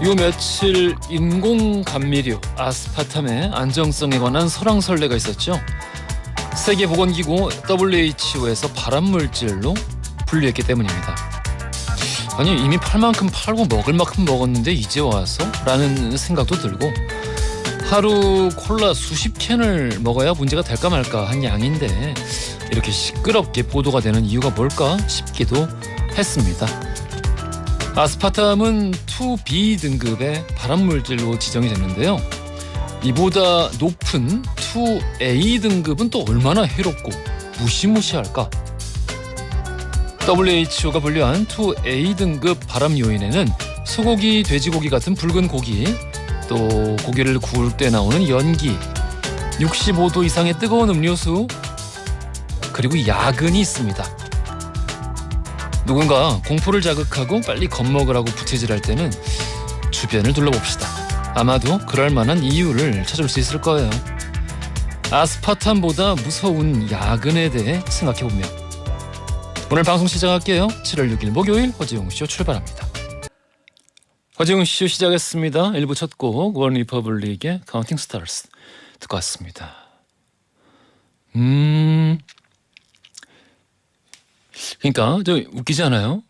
요 며칠 인공 감미료 아스파탐의 안정성에 관한 설왕설래가 있었죠. 세계보건기구 WHO에서 발암물질로 분류했기 때문입니다. 아니 이미 팔 만큼 팔고 먹을 만큼 먹었는데 이제 와서? 라는 생각도 들고 하루 콜라 수십 캔을 먹어야 문제가 될까 말까 한 양인데 이렇게 시끄럽게 보도가 되는 이유가 뭘까 싶기도 했습니다. 아스파탐은 2B 등급의 발암물질로 지정이 됐는데요. 이보다 높은 2A 등급은 또 얼마나 해롭고 무시무시할까? WHO가 분류한 2A 등급 발암 요인에는 소고기, 돼지고기 같은 붉은 고기, 또 고기를 구울 때 나오는 연기, 65도 이상의 뜨거운 음료수, 그리고 야근이 있습니다. 누군가 공포를 자극하고 빨리 겁먹으라고 부채질할 때는 주변을 둘러봅시다. 아마도 그럴 만한 이유를 찾을 수 있을 거예요. 아스파탐보다 무서운 야근에 대해 생각해보며 오늘 방송 시작할게요. 7월 6일 목요일 허지웅쇼 출발합니다. 허지웅쇼 시작했습니다. 1부 첫 곡 원리퍼블릭의 카운팅 스타즈 듣고 왔습니다. 그러니까 저 웃기지 않아요?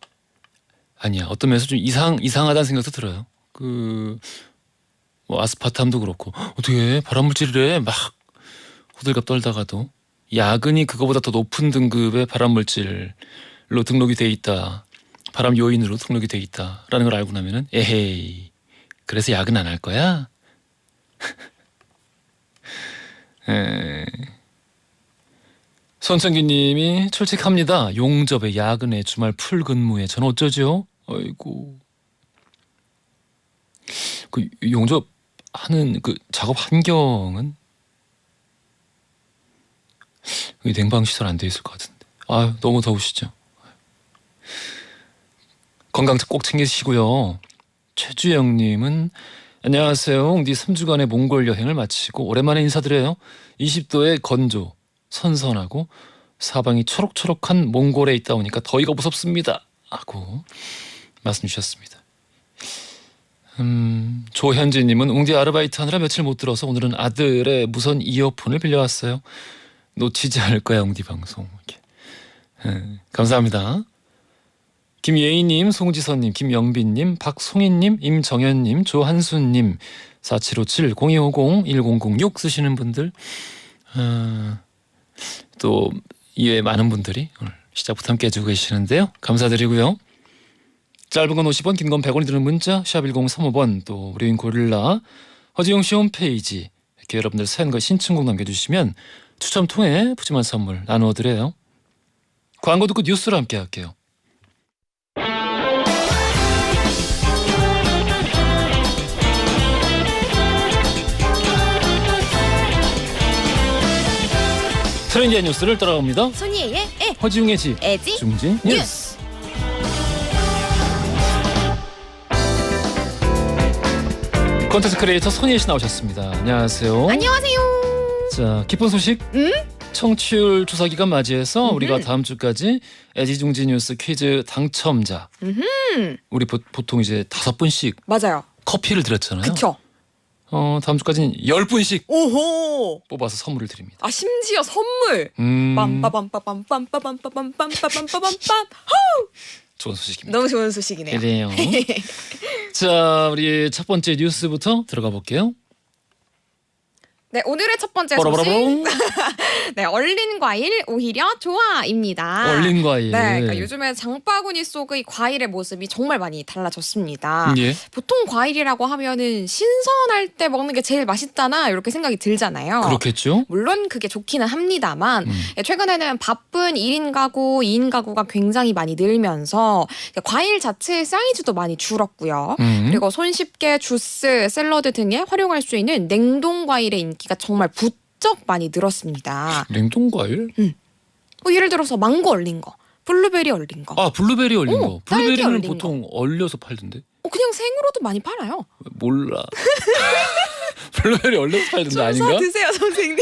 아니야. 어떤 면에서 좀 이상하다는 생각도 들어요. 뭐 아스파탐도 그렇고 어떻게 발암물질이래 막 호들갑 떨다가도 야근이 그거보다 더 높은 등급의 발암물질로 등록이 돼 있다. 발암 요인으로 등록이 돼 있다라는 걸 알고 나면은 에헤이 그래서 야근 안 할 거야? 손창기님이 철칙합니다. 용접에 야근에 주말 풀 근무에 전 어쩌죠? 아이고 그 용접하는 그 작업 환경은 냉방 시설 안 돼 있을 것 같은데. 아유 너무 더우시죠? 건강 꼭 챙기시고요. 최주영님은 안녕하세요. 옹디 3주간의 몽골 여행을 마치고 오랜만에 인사드려요. 20도의 건조, 선선하고 사방이 초록초록한 몽골에 있다 보니까 더위가 무섭습니다. 하고 말씀 주셨습니다. 조현지님은 옹디 아르바이트 하느라 며칠 못 들어서 오늘은 아들의 무선 이어폰을 빌려왔어요. 놓치지 않을 거야 옹디 방송. 감사합니다. 김예희님, 송지선님, 김영빈님, 박송희님, 임정현님, 조한순님, 4757, 0250, 1006 쓰시는 분들 또 이외에 많은 분들이 오늘 시작부터 함께 해주고 계시는데요. 감사드리고요. 짧은 건 50원, 긴 건 100원이 드는 문자 샵 1035번 또 무료인 고릴라 허지웅씨 홈페이지 이렇게 여러분들 사연과 신청곡 남겨주시면 추첨 통해 푸짐한 선물 나누어드려요. 광고 듣고 뉴스로 함께 할게요. 트렌디한 뉴스를 따라갑니다. 손이의 애, 허지웅의 집 애지 중진 뉴스. 콘텐츠 크리에이터 손예희 씨 나오셨습니다. 안녕하세요. 안녕하세요. 자, 기쁜 소식. 청취율 조사 기간 맞이해서 우리가 다음 주까지 애지중지 뉴스 퀴즈 당첨자. 우리 보통 이제 5분씩 맞아요. 커피를 드렸잖아요. 그쵸. 다음 주까지는 10분씩 오호. 뽑아서 선물을 드립니다. 아 심지어 선물. 빰빠밤빠밤빰빰빠밤빰빰빰빰빰빰빰. 좋은 소식입니다. 너무 좋은 소식이네요. 그래요. 자, 우리 첫 번째 뉴스부터 들어가 볼게요. 네, 오늘의 첫 번째 뽀로로롱. 소식. 네, 얼린 과일 오히려 좋아입니다. 얼린 과일. 네, 그러니까 요즘에 장바구니 속의 과일의 모습이 정말 많이 달라졌습니다. 예. 보통 과일이라고 하면은 신선할 때 먹는 게 제일 맛있잖아 이렇게 생각이 들잖아요. 그렇겠죠. 물론 그게 좋기는 합니다만 최근에는 바쁜 1인 가구, 2인 가구가 굉장히 많이 늘면서 과일 자체의 사이즈도 많이 줄었고요. 그리고 손쉽게 주스, 샐러드 등에 활용할 수 있는 냉동 과일의 인기가 정말 부쩍 많이 늘었습니다. 냉동 과일? 뭐 예를 들어서 망고 얼린 거, 블루베리 얼린 거. 아, 블루베리 얼린 거. 딸기 블루베리는 얼린 보통 얼려서 팔던데. 그냥 생으로도 많이 팔아요. 몰라. 블루베리 얼려서 팔던데 좀 아닌가? 사 드세요 선생님.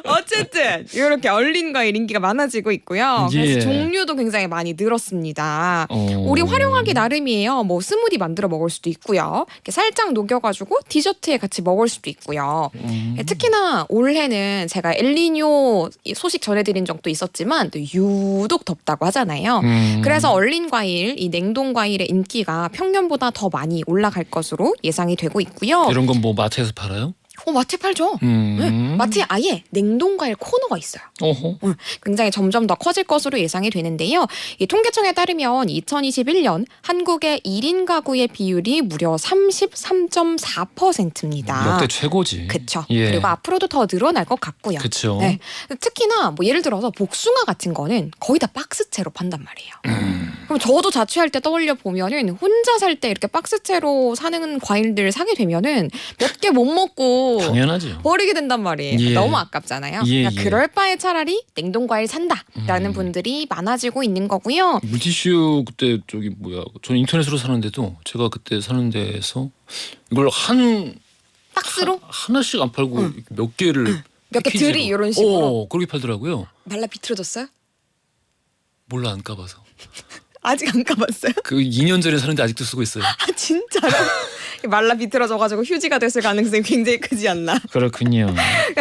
어쨌든 이렇게 얼린 과일 인기가 많아지고 있고요. 예. 그래서 종류도 굉장히 많이 늘었습니다. 우리 활용하기 나름이에요. 뭐 스무디 만들어 먹을 수도 있고요. 이렇게 살짝 녹여가지고 디저트에 같이 먹을 수도 있고요. 특히나 올해는 제가 엘니뇨 소식 전해드린 적도 있었지만 또 유독 덥다고 하잖아요. 그래서 얼린 과일, 이 냉동 과일의 인기가 평년보다 더 많이 올라갈 것으로 예상이 되고 있고요. 이런 건 뭐 마트에서 팔아요? 마트에 팔죠. 네, 마트에 아예 냉동 과일 코너가 있어요. 어허. 굉장히 점점 더 커질 것으로 예상이 되는데요. 이 통계청에 따르면 2021년 한국의 1인 가구의 비율이 무려 33.4%입니다. 역대 최고지. 그렇죠. 예. 그리고 앞으로도 더 늘어날 것 같고요. 그렇죠. 네. 특히나 뭐 예를 들어서 복숭아 같은 거는 거의 다 박스채로 판단 말이에요. 그럼 저도 자취할 때 떠올려 보면은 혼자 살 때 이렇게 박스채로 사는 과일들 사게 되면은 몇 개 못 먹고 당연하죠. 버리게 된단 말이에요. 예. 너무 아깝잖아요. 예, 그러니까 예. 그럴 바에 차라리 냉동 과일 산다라는 분들이 많아지고 있는 거고요. 물티슈 그때 저기 뭐야? 저는 인터넷으로 사는데도 제가 그때 사는 데에서 이걸 박스로 하나씩 안 팔고 몇 개를 몇 개 패키지로. 들이 이런 식으로 그렇게 팔더라고요. 말라 비틀어졌어요? 몰라 안 까봐서. 아직 안 까봤어요? 그 2년 전에 사는데 아직도 쓰고 있어요. 아 진짜로? 말라 비틀어져가지고 휴지가 됐을 가능성이 굉장히 크지 않나. 그렇군요.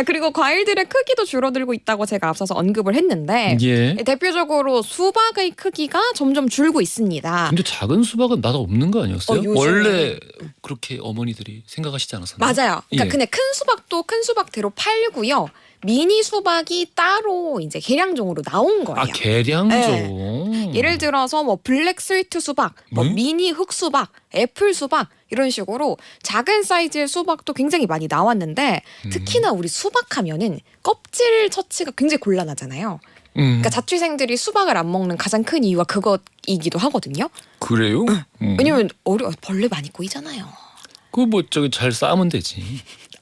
그리고 과일들의 크기도 줄어들고 있다고 제가 앞서서 언급을 했는데 예. 대표적으로 수박의 크기가 점점 줄고 있습니다. 근데 작은 수박은 맛 없는 거 아니었어요? 요즘에- 원래 그렇게 어머니들이 생각하시지 않았었나요? 맞아요. 그러니까 예. 근데 큰 수박도 큰 수박대로 팔고요. 미니 수박이 따로 이제 계량종으로 나온 거예요. 아 계량종. 네. 예를 들어서 뭐 블랙 스위트 수박, 뭐 네? 미니 흑 수박, 애플 수박 이런 식으로 작은 사이즈의 수박도 굉장히 많이 나왔는데 특히나 우리 수박하면은 껍질 처치가 굉장히 곤란하잖아요. 그러니까 자취생들이 수박을 안 먹는 가장 큰 이유가 그것이기도 하거든요. 그래요? 왜냐면 벌레 많이 꼬이잖아요. 그거 뭐 저기 잘 싸면 되지.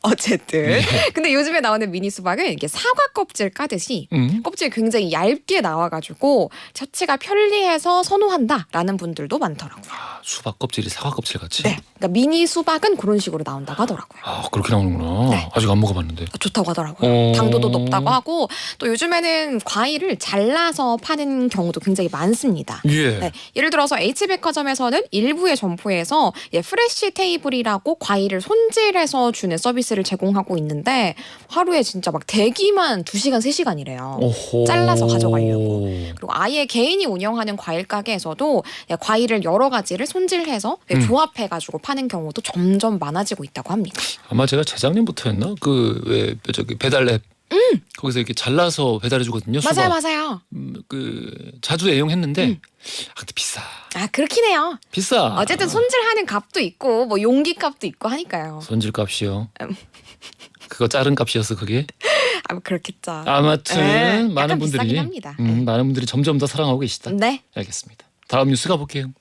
어쨌든 근데 요즘에 나오는 미니 수박은 이게 사과 껍질 까듯이 껍질이 굉장히 얇게 나와가지고 처치가 편리해서 선호한다라는 분들도 많더라고요. 아, 수박 껍질이 사과 껍질 같이. 네, 그러니까 미니 수박은 그런 식으로 나온다고 하더라고요. 아 그렇게 나오는구나. 네. 아직 안 먹어봤는데. 좋다고 하더라고요. 당도도 높다고 하고 또 요즘에는 과일을 잘라서 파는 경우도 굉장히 많습니다. 예. 네, 예를 들어서 H백화점에서는 일부의 점포에서 프레쉬 테이블이라고 과일을 손질해서 주는 서비스를 제공하고 있는데 하루에 진짜 막 대기만 2시간, 3시간이래요. 오호. 잘라서 가져가려고. 그리고 아예 개인이 운영하는 과일 가게에서도 과일을 여러 가지를 손질해서 조합해가지고 파는 경우도 점점 많아지고 있다고 합니다. 아마 제가 재작년부터였나? 그 왜 저기 배달 앱. 거기서 이렇게 잘라서 배달해 주거든요. 수박. 맞아요. 그 자주 애용했는데 아, 근데 비싸. 아 그렇긴 해요. 비싸. 어쨌든 손질하는 값도 있고 뭐 용기 값도 있고 하니까요. 손질값이요. 그거 자른 값이었어 그게. 아 그렇겠죠. 아무튼 네, 많은 약간 분들이 비싸긴 합니다. 많은 분들이 점점 더 사랑하고 계시다. 네. 알겠습니다. 다음 뉴스 가볼게요.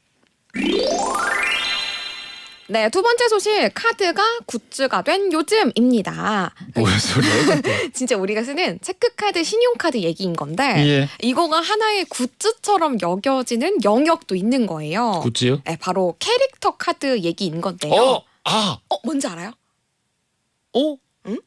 네, 두 번째 소식 카드가 굿즈가 된 요즘입니다. 뭐야 소리야? 진짜 우리가 쓰는 체크카드, 신용카드 얘기인 건데 예. 이거가 하나의 굿즈처럼 여겨지는 영역도 있는 거예요. 굿즈요? 네, 바로 캐릭터 카드 얘기인 건데요. 뭔지 알아요? 응?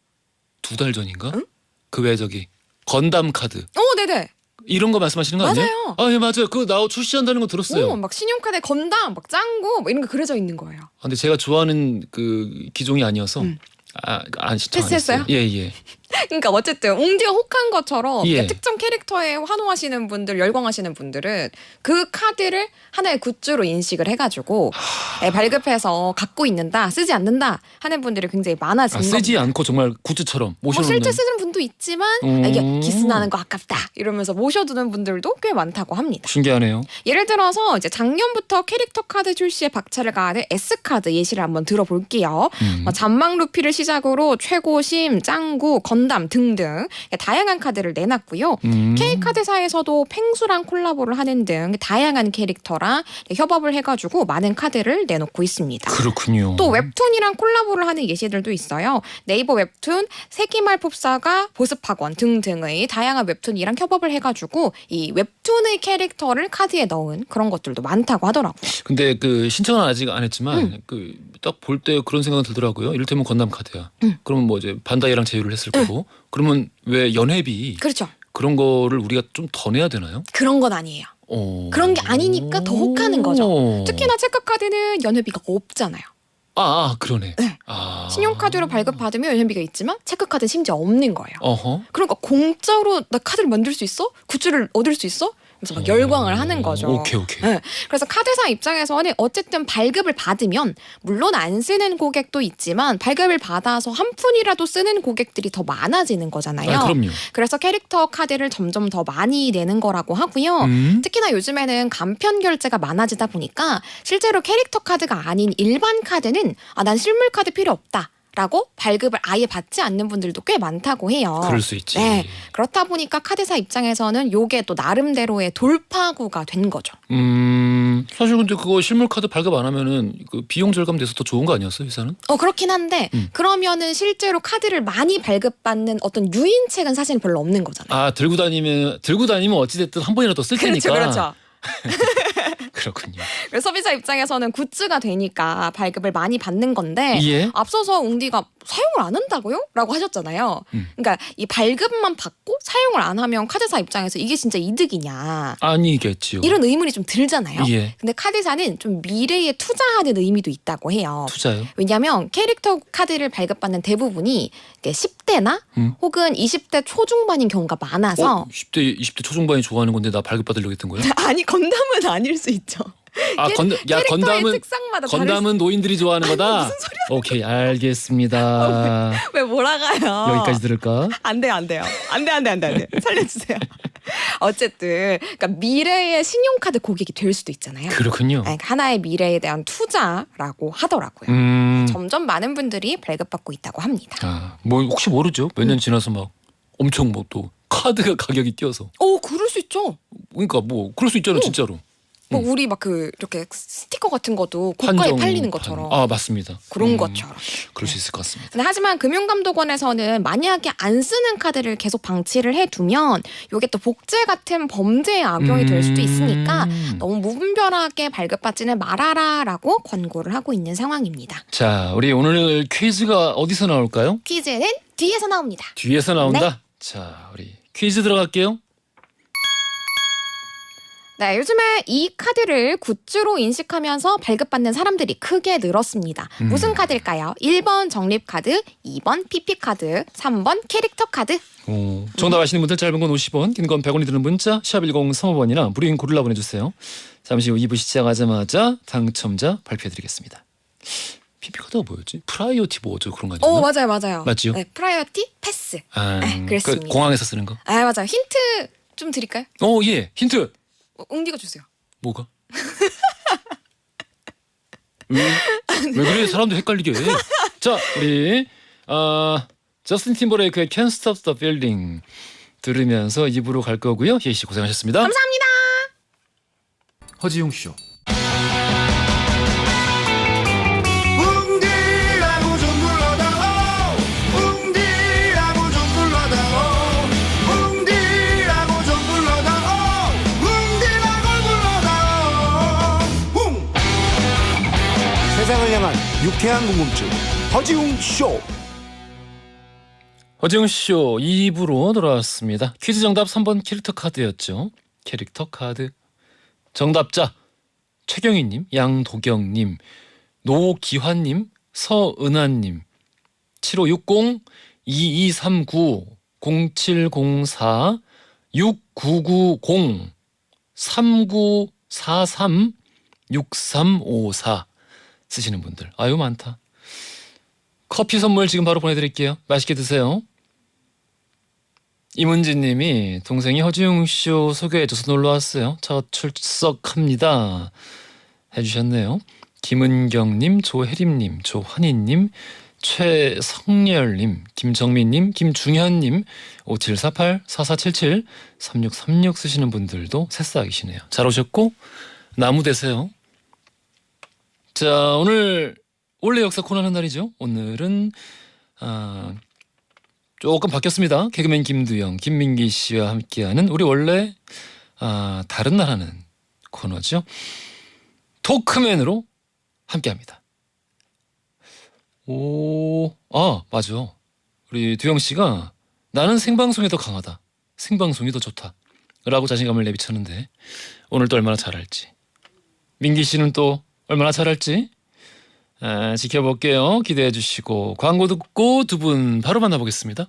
2달 전인가? 응? 그 왜 저기 건담 카드 네네. 이런 거 말씀하시는 거 아니에요? 맞아요. 아, 예 맞아요. 그거 나오 출시한다는 거 들었어요. 막 신용카드에 건담, 막 짱구, 뭐 이런 거 그려져 있는 거예요. 아, 근데 제가 좋아하는 그 기종이 아니어서 안 신청 안 했어요. 패스했어요? 예. 그러니까 어쨌든 옹디가 혹한 것처럼 예. 그러니까 특정 캐릭터에 환호하시는 분들, 열광하시는 분들은 그 카드를 하나의 굿즈로 인식을 해가지고 발급해서 갖고 있는다, 쓰지 않는다 하는 분들이 굉장히 많아진 겁니다. 쓰지 않고 정말 굿즈처럼 뭐 모셔놓는. 실제 쓰는 분도 있지만 이게 기스나는 거 아깝다 이러면서 모셔두는 분들도 꽤 많다고 합니다. 신기하네요. 예를 들어서 이제 작년부터 캐릭터 카드 출시에 박차를 가하는 S카드 예시를 한번 들어볼게요. 잔망 루피를 시작으로 최고심, 짱구, 건담 등등 다양한 카드를 내놨고요. K카드사에서도 펭수랑 콜라보를 하는 등 다양한 캐릭터랑 협업을 해가지고 많은 카드를 내놓고 있습니다. 그렇군요. 또 웹툰이랑 콜라보를 하는 예시들도 있어요. 네이버 웹툰 세기말 법사가 만화, 보습학원 등등의 다양한 웹툰이랑 협업을 해가지고 이 웹툰의 캐릭터를 카드에 넣은 그런 것들도 많다고 하더라고요. 근데 그 신청은 아직 안 했지만 그 딱 볼 때 그런 생각은 들더라고요. 이를테면 건담 카드야. 그러면 뭐 이제 반다이랑 제휴를 했을 거고. 그러면 왜 연회비 그렇죠. 그런 거를 우리가 좀 더 내야 되나요? 그런 건 아니에요. 그런 게 아니니까 더 혹하는 거죠. 특히나 체크카드는 연회비가 없잖아요. 그러네. 네. 신용카드로 발급받으면 연회비가 있지만 체크카드는 심지어 없는 거예요. 어허. 그러니까 공짜로 나 카드를 만들 수 있어? 굿즈를 얻을 수 있어? 그래서 막 열광을 하는 거죠. 오케이. 네. 그래서 카드사 입장에서는 어쨌든 발급을 받으면 물론 안 쓰는 고객도 있지만 발급을 받아서 한 푼이라도 쓰는 고객들이 더 많아지는 거잖아요. 그럼요. 그래서 캐릭터 카드를 점점 더 많이 내는 거라고 하고요. 특히나 요즘에는 간편 결제가 많아지다 보니까 실제로 캐릭터 카드가 아닌 일반 카드는 난 실물 카드 필요 없다. 라고 발급을 아예 받지 않는 분들도 꽤 많다고 해요. 그럴 수 있지. 네, 그렇다 보니까 카드사 입장에서는 요게 또 나름대로의 돌파구가 된 거죠. 사실 근데 그거 실물 카드 발급 안 하면은 그 비용 절감돼서 더 좋은 거 아니었어요, 회사는? 그렇긴 한데 그러면은 실제로 카드를 많이 발급받는 어떤 유인책은 사실 별로 없는 거잖아요. 들고 다니면 어찌 됐든 한 번이라도 쓸 테니까. 그렇죠. 그렇군요. 그래서 소비자 입장에서는 굿즈가 되니까 발급을 많이 받는 건데 예. 앞서서 웅디가 사용을 안 한다고요? 라고 하셨잖아요. 그러니까 이 발급만 받고 사용을 안 하면 카드사 입장에서 이게 진짜 이득이냐. 아니겠지요. 이런 의문이 좀 들잖아요. 예. 근데 카드사는 좀 미래에 투자하는 의미도 있다고 해요. 투자요? 왜냐하면 캐릭터 카드를 발급받는 대부분이 10대나 혹은 20대 초중반인 경우가 많아서 10대 20대 초중반이 좋아하는 건데 나 발급 받으려고 했던 거야? 아니 건담은 아닐 수 있죠. 건담은 특성마다 건담은 노인들이 좋아하는 거다. 무슨 소리야? 오케이, 알겠습니다. 왜 몰아가요? 여기까지 들을까? 안 돼요. 안 돼. 살려주세요. 어쨌든 그러니까 미래의 신용카드 고객이 될 수도 있잖아요. 그렇군요. 그러니까 하나의 미래에 대한 투자라고 하더라고요. 점점 많은 분들이 발급받고 있다고 합니다. 뭐 혹시 모르죠. 몇 년 지나서 막 엄청 뭐 또 카드가 가격이 뛰어서. 그럴 수 있죠. 그러니까 뭐 그럴 수 있잖아요, 진짜로. 뭐 우리 막 이렇게 스티커 같은 것도 고가에 한정판. 팔리는 것처럼. 맞습니다. 그런 것처럼. 그럴 수 있을 것 같습니다. 근데 하지만 금융감독원에서는 만약에 안 쓰는 카드를 계속 방치를 해두면 이게 또 복제 같은 범죄에 악용이 될 수도 있으니까 너무 무분별하게 발급받지는 말아라라고 권고를 하고 있는 상황입니다. 자, 우리 오늘 퀴즈가 어디서 나올까요? 퀴즈는 뒤에서 나옵니다. 뒤에서 나온다. 네. 자, 우리 퀴즈 들어갈게요. 네, 요즘에 이 카드를 굿즈로 인식하면서 발급받는 사람들이 크게 늘었습니다. 무슨 카드일까요? 1번 적립카드, 2번 PP카드, 3번 캐릭터카드. 정답 아시는 분들 짧은 건 50원, 긴 건 100원이 드는 문자 샵 1035번이나 무료인 고릴라 보내주세요. 잠시 후 2부 시작하자마자 당첨자 발표해드리겠습니다. PP카드가 뭐였지? 프라이어티 뭐 어쩌고 그런 거 아니었나? 맞아요. 맞지요? 네, 프라이어티 패스. 네, 그랬습니다. 그 공항에서 쓰는 거? 맞아요. 힌트 좀 드릴까요? 예. 힌트. 웅디가 주세요. 뭐가? 왜 그래? 사람들 헷갈리게 해. 자, 우리 저스틴 팀버레이크의 Can't Stop the Feeling 들으면서 입으로 갈 거고요. 희애 씨 고생하셨습니다. 감사합니다. 허지용 쇼. 웅디라고 좀 불러다오 웅디라고 좀 불러다오 웅디라고 좀 불러다오 웅디라고 불러다오 웅 세상을 향한 유쾌한 궁금증 허지웅 쇼. 허지용 쇼 2부로 돌아왔습니다. 퀴즈 정답 3번 캐릭터 카드였죠. 캐릭터 카드. 정답자 최경희님, 양도경님, 노기환님, 서은하님, 7560, 2239, 0704, 6990, 3943, 6354 쓰시는 분들. 아유 많다. 커피 선물 지금 바로 보내드릴게요. 맛있게 드세요. 이문지님이 동생이 허지웅 쇼 소개해줘서 놀러왔어요. 첫 출석합니다. 해주셨네요. 김은경님, 조혜림님, 조환희님, 최성열님, 김정민님, 김중현님, 5748, 4477, 3636 쓰시는 분들도 새싹이시네요. 잘 오셨고 나무 되세요. 자, 오늘 원래 역사 코너하는 날이죠. 오늘은 조금 바뀌었습니다. 개그맨 김두영, 김민기 씨와 함께하는 우리 원래 다른 날 하는 코너죠. 토크맨으로 함께합니다. 맞아. 우리 두영 씨가 나는 생방송이 더 강하다. 생방송이 더 좋다. 라고 자신감을 내비쳤는데 오늘 또 얼마나 잘할지. 민기 씨는 또 얼마나 잘할지 지켜볼게요. 기대해 주시고 광고 듣고 두 분 바로 만나보겠습니다.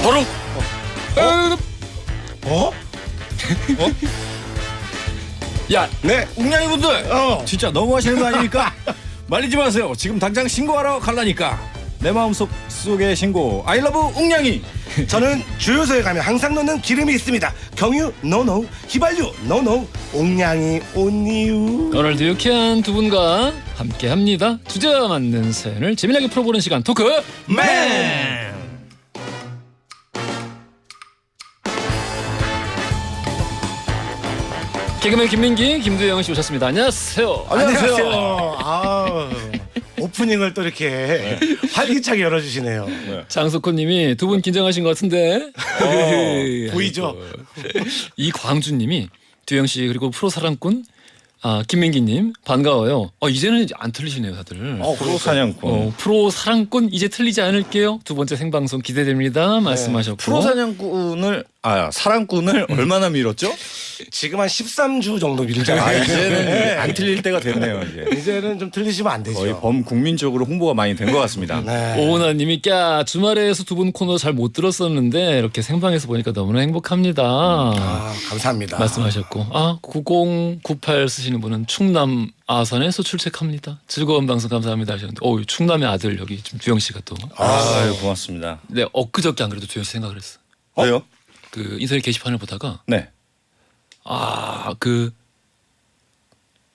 바로 야, 네, 웅냥이 분들, 진짜 너무하시는 거 아닙니까? 말리지 마세요. 지금 당장 신고하러 갈라니까. 내 마음속 속의 신고. I love 웅냥이. 저는 주유소에 가면 항상 넣는 기름이 있습니다. 경유 노노, 휘발유 노노, 옥냥이 온니유. 오늘도 유쾌한 두 분과 함께합니다. 주제와 맞는 사연을 재미나게 풀어보는 시간 토크맨. 개그맨 김민기, 김두영 씨 오셨습니다. 안녕하세요. 안녕하세요. 오프닝을 또 이렇게 활기차게 열어주시네요. 장석호님이 두 분 긴장하신 것 같은데 보이죠? 이광주님이 두영 씨 그리고 프로 사랑꾼 김민기님 반가워요. 이제는 안 틀리시네요 다들. 프로 사냥꾼. 프로 사랑꾼 이제 틀리지 않을게요. 두 번째 생방송 기대됩니다. 말씀하셨고. 프로 사냥꾼을 사랑꾼을 얼마나 밀었죠? 지금 한 13주 정도 밀잖아요. 이제는 안 틀릴 때가 됐네요. 이제는 좀 틀리시면 안 되죠. 거의 범국민적으로 홍보가 많이 된 것 같습니다. 오은하님이 주말에서 두 분 코너 잘 못 들었었는데 이렇게 생방에서 보니까 너무나 행복합니다. 감사합니다. 말씀하셨고 9098 쓰시는 분은 충남 아산에서 출첵합니다. 즐거운 방송 감사합니다 하셨는데 충남의 아들 여기 지금 두영 씨가 또. 고맙습니다. 네, 엊그저께 안 그래도 두영 씨 생각을 했어. 왜요? 그 인터넷 게시판을 보다가 네. 그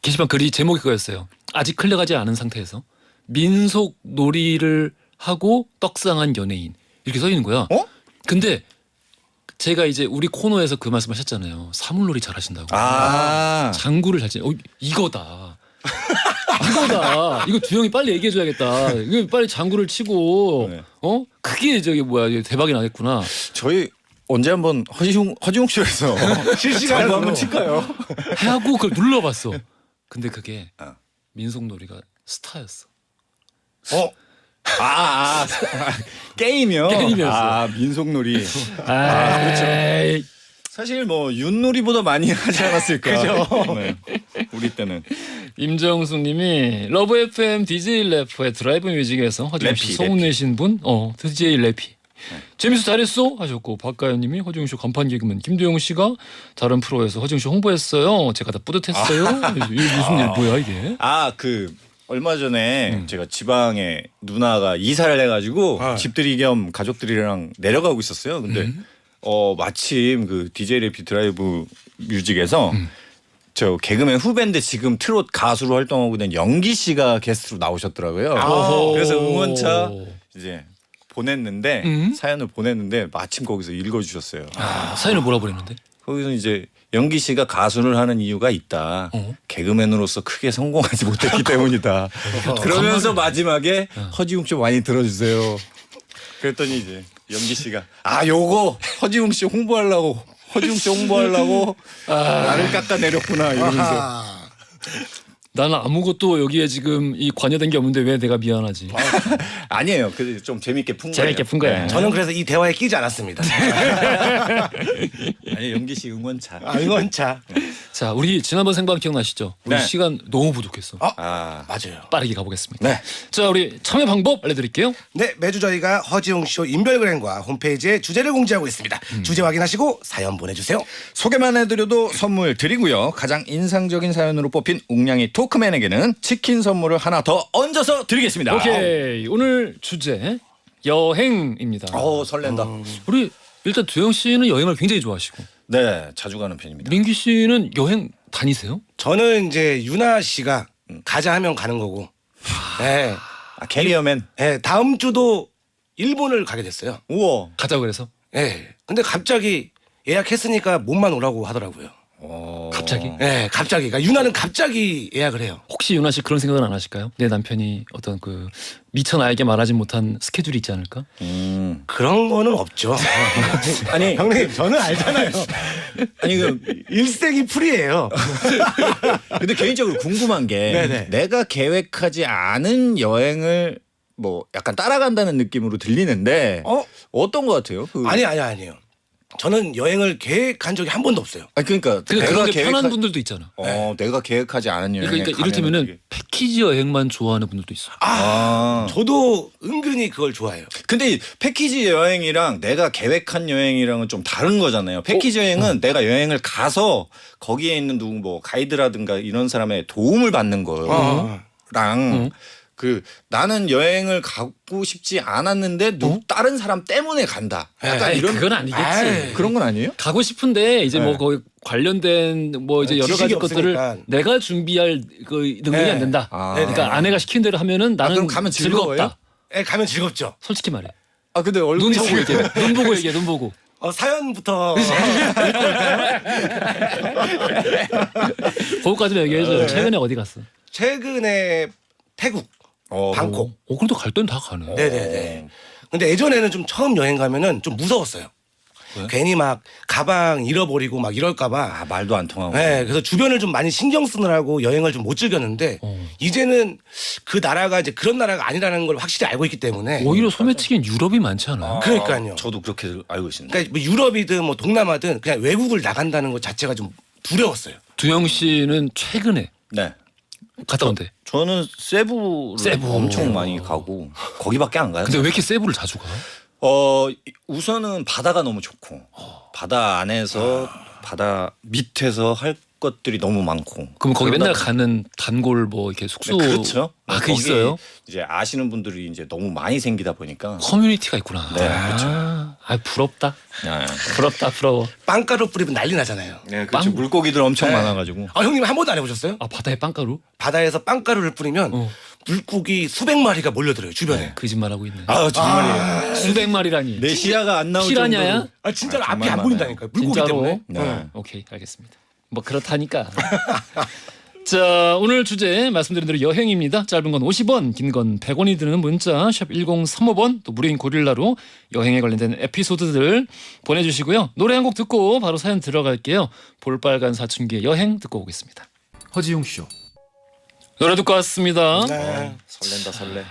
게시판 글이 제목이 그거였어요. 아직 클릭하지 않은 상태에서 민속 놀이를 하고 떡상한 연예인 이렇게 써 있는 거야. 근데 제가 이제 우리 코너에서 그 말씀하셨잖아요. 사물놀이 잘하신다고. 장구를 잘 치는. 이거다. 이거 두영이 빨리 얘기해줘야겠다. 이거 빨리 장구를 치고 네. 크게 대박이 나겠구나. 저희 언제 한번 허지웅 쇼에서 실시간으로 한번 칠까요? 하고 그걸 눌러봤어. 근데 그게 민속놀이가 스타였어. 게임이요? 게임이었어. 민속놀이. 그렇죠. 사실 뭐 윷놀이보다 많이 하지 않았을까. 그죠. 네. 우리 때는. 임정숙님이 러브 FM DJ 래퍼의 드라이브 뮤직에서 허지웅 씨 래피, 소문 내신 분, DJ 래피. 재밌어 잘했어 하셨고 박가연님이 허지웅 씨 간판 개그맨 김두영 씨가 다른 프로에서 허지웅 씨 홍보했어요. 제가 다 뿌듯했어요. 이게 무슨 일 뭐야 이게? 얼마 전에 제가 지방에 누나가 이사를 해가지고 집들이 겸 가족들이랑 내려가고 있었어요. 근데 마침 그 DJ 래피 드라이브 뮤직에서 저 개그맨 후배인데 지금 트롯 가수로 활동하고 있는 영기 씨가 게스트로 나오셨더라고요. 그래서 응원차 이제 보냈는데 사연을 보냈는데 마침 거기서 읽어주셨어요. 사연을 뭐라 보냈는데? 거기서 이제 영기 씨가 가수를 하는 이유가 있다. 개그맨으로서 크게 성공하지 못했기 때문이다. 그러면서 마지막에 허지웅 씨 많이 들어주세요. 그랬더니 이제 영기 씨가 요거 허지웅 씨 홍보하려고 나를 깎아내렸구나 이러면서. 나는 아무것도 여기에 지금 이 관여된 게 없는데 왜 내가 미안하지? 아니에요. 그래도 좀 재밌게 푼 거예요. 재밌게 푼 거야. 저는 그래서 이 대화에 끼지 않았습니다. 아니 영기 씨 응원차. 응원차. 자, 우리 지난번 생방 기억나시죠? 우리 네. 시간 너무 부족했어. 맞아요. 빠르게 가보겠습니다. 네. 자, 우리 참여 방법 알려드릴게요. 네, 매주 저희가 허지웅 쇼 인별그램과 홈페이지에 주제를 공지하고 있습니다. 주제 확인하시고 사연 보내주세요. 소개만 해드려도 선물 드리고요. 가장 인상적인 사연으로 뽑힌 웅냥이 토크맨에게는 치킨 선물을 하나 더 얹어서 드리겠습니다. 오케이. 오늘 주제 여행입니다. 설렌다. 우리 일단 두영 씨는 여행을 굉장히 좋아하시고 네, 자주 가는 편입니다. 민기 씨는 여행 다니세요? 저는 이제 유나 씨가 가자 하면 가는 거고. 네. 캐리어맨. 네, 다음 주도 일본을 가게 됐어요. 우와. 가자고 그래서 예. 근데 갑자기 예약했으니까 몸만 오라고 하더라고요. 갑자기? 예, 갑자기. 그러니까 유나는 갑자기 예약을 해요. 혹시 윤아 씨 그런 생각은 안 하실까요? 내 남편이 어떤 그 미처 나에게 말하지 못한 스케줄이 있지 않을까? 그런 거는 없죠. 아니 형님, 저는 알잖아요. 아니 그 일생이 풀이에요. 근데 개인적으로 궁금한 게 네네. 내가 계획하지 않은 여행을 뭐 약간 따라간다는 느낌으로 들리는데 어떤 것 같아요? 아니에요. 저는 여행을 계획한 적이 한 번도 없어요. 그러니까 그러니까 그런 게 편한 분들도 있잖아. 내가 계획하지 않은 여행. 그러니까 이를테면은 패키지 여행만 좋아하는 분들도 있어. 저도 은근히 그걸 좋아해요. 근데 패키지 여행이랑 내가 계획한 여행이랑은 좀 다른 거잖아요. 패키지 여행은 내가 여행을 가서 거기에 있는 누구 뭐 가이드라든가 이런 사람의 도움을 받는 거랑 그 나는 여행을 가고 싶지 않았는데 다른 사람 때문에 간다. 약간 에이, 이런 그건 아니겠지. 그런 건 아니에요? 가고 싶은데 이제 뭐 거기 관련된 뭐 이제 여러 가지 지식이 것들을 없으니까. 내가 준비할 그 능력이 안 된다. 그러니까 아내가 시킨 대로 하면은 나는 그럼 가면 즐거워요? 즐겁다. 예, 가면 즐겁죠. 솔직히 말해. 근데 눈 얼굴이 보고 얘기해. 눈 보고 얘기해. 눈 보고. 사연부터 거기까지만 얘기해줘. 최근에 어디 갔어? 최근에 태국, 방콕. 그래도 갈 땐 다 가네. 네네네. 근데 예전에는 좀 처음 여행 가면은 좀 무서웠어요. 괜히 막 가방 잃어버리고 막 이럴까봐. 말도 안 통하고. 네, 그래서 주변을 좀 많이 신경 쓰느라고 여행을 좀 못 즐겼는데 이제는 그 나라가 이제 그런 나라가 아니라는 걸 확실히 알고 있기 때문에. 오히려 소매치기는 유럽이 많지 않아요? 그러니까요. 저도 그렇게 알고 있습니다. 그러니까 뭐 유럽이든 뭐 동남아든 그냥 외국을 나간다는 것 자체가 좀 두려웠어요. 두영 씨는 최근에 네. 갔다 온대. 저는 세부를 세부. 엄청 많이 가고 거기밖에 안 가요. 근데 왜 이렇게 세부를 자주 가? 우선은 바다가 너무 좋고 바다 안에서 바다 밑에서 할 것들이 너무 많고. 그럼 거기 맨날 그러다 가는 단골 뭐 이렇게 숙소. 네, 그렇죠. 그 거기 있어요? 이제 아시는 분들이 이제 너무 많이 생기다 보니까. 커뮤니티가 있구나. 네, 그렇죠. 부럽다. 네. 부럽다. 부러워. 빵가루 뿌리면 난리 나잖아요. 네, 그렇죠. 물고기들 엄청 네. 많아가지고. 형님 한 번도 안 해보셨어요? 바다에 빵가루? 바다에서 빵가루를 뿌리면 물고기 수백 마리가 몰려들어요 주변에. 거짓말하고 있네. 정말이에요. 수백 마리라니. 내 시야가 안 나올 피라냐야? 정도로. 진짜로 정말 앞이 안 많아요. 보인다니까요. 물고기 진짜로? 때문에. 네. 오케이, 알겠습니다. 뭐 그렇다니까. 자, 오늘 주제 말씀드린 대로 여행입니다. 짧은 건 50원, 긴 건 100원이 드는 문자 샵 1035번, 또 무료인 고릴라로 여행에 관련된 에피소드들 보내주시고요. 노래 한 곡 듣고 바로 사연 들어갈게요. 볼빨간 사춘기의 여행 듣고 오겠습니다. 허지용 쇼. 노래 듣고 왔습니다. 네. 설렌다 설레.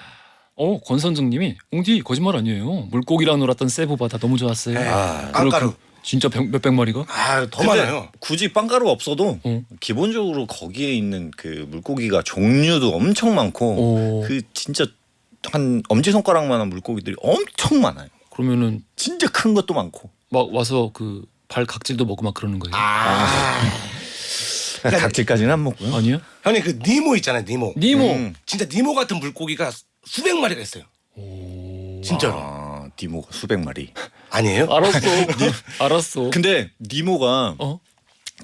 권선정님이 옹디 거짓말 아니에요. 물고기랑 놀았던 세부 바다 너무 좋았어요. 빵가루. 진짜 몇백 마리가? 더 많아요. 굳이 빵가루가 없어도 기본적으로 거기에 있는 그 물고기가 종류도 엄청 많고 그 진짜 한 엄지손가락만한 물고기들이 엄청 많아요. 그러면은 진짜 큰 것도 많고. 막 와서 그 발 각질도 먹고 막 그러는 거예요. 각질까지는 안 먹고요. 아니요? 형님 그 니모 있잖아요. 니모. 니모. 진짜 니모 같은 물고기가 수백 마리가 있어요. 진짜로. 니모가 수백 마리. 아니에요? 알았어. 알았어. 근데 니모가 어?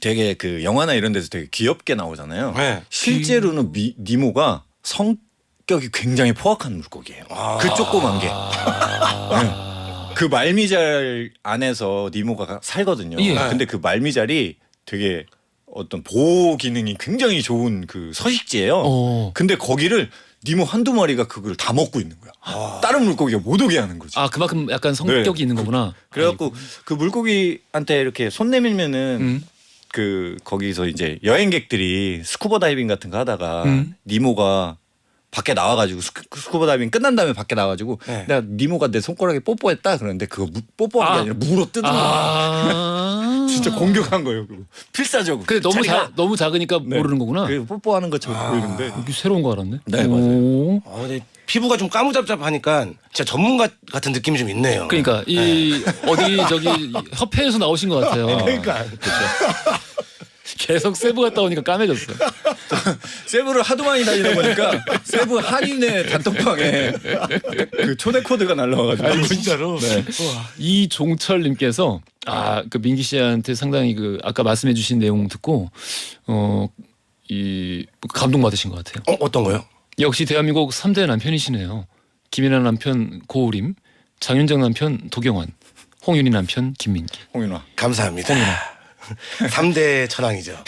되게 그 영화나 이런 데서 되게 귀엽게 나오잖아요. 네. 실제로는 니모가 성격이 굉장히 포악한 물고기예요. 그 조그만 게. 네. 그 말미잘 안에서 니모가 살거든요. 예. 근데 그 말미잘이 되게 어떤 보호 기능이 굉장히 좋은 그 서식지예요. 근데 거기를 니모 한두 마리가 그걸 다 먹고 있는 거야. 다른 물고기가 못 오게 하는 거지. 그만큼 약간 성격이 있는 거구나. 그래갖고 그 물고기한테 이렇게 손 내밀면은 그 거기서 이제 여행객들이 스쿠버 다이빙 같은 거 하다가 니모가 밖에 나와가지고 스쿠버 다이빙 끝난 다음에 밖에 나와가지고 네. 내가 니모가 내 손가락에 뽀뽀했다 그러는데 그거 뽀뽀한 게 아니라 물어 뜯는 거야. 진짜 공격한 거예요. 그거. 필사적으로. 근데 너무 작으니까 네. 모르는 거구나. 그 뽀뽀하는 것처럼 보이는데. 이게 새로운 거 알았네. 네, 맞아요. 근데 피부가 좀 까무잡잡하니까 진짜 전문가 같은 느낌이 좀 있네요. 그러니까 이 어디 저기 협회에서 나오신 것 같아요. 그러니까. 계속 세부 갔다 오니까 까매졌어. 세부를 하도 많이 다니다 보니까 세부 한인의 단톡방에 그 초대 코드가 날라와가지고. 진짜로. 네. 이종철님께서 그 민기 씨한테 상당히 그 아까 말씀해주신 내용 듣고 이 감동 받으신 것 같아요. 어떤 거요? 역시 대한민국 3대 남편이시네요. 김연아 남편 고우림, 장윤정 남편 도경원, 홍윤희 남편 김민기. 홍윤아. 감사합니다. 3대 천왕이죠.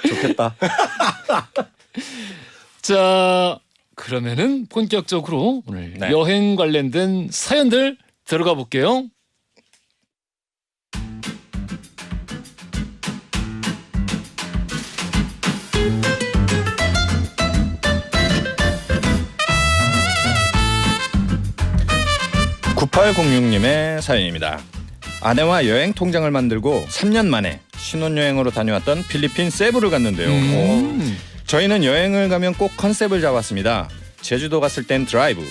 좋겠다. 자, 그러면은 본격적으로 오늘 네. 여행 관련된 사연들 들어가 볼게요. (9806님의) 사연입니다. 아내와 여행 통장을 만들고 3년 만에 신혼여행으로 다녀왔던 필리핀 세부를 갔는데요. 저희는 여행을 가면 꼭 컨셉을 잡았습니다. 제주도 갔을 땐 드라이브,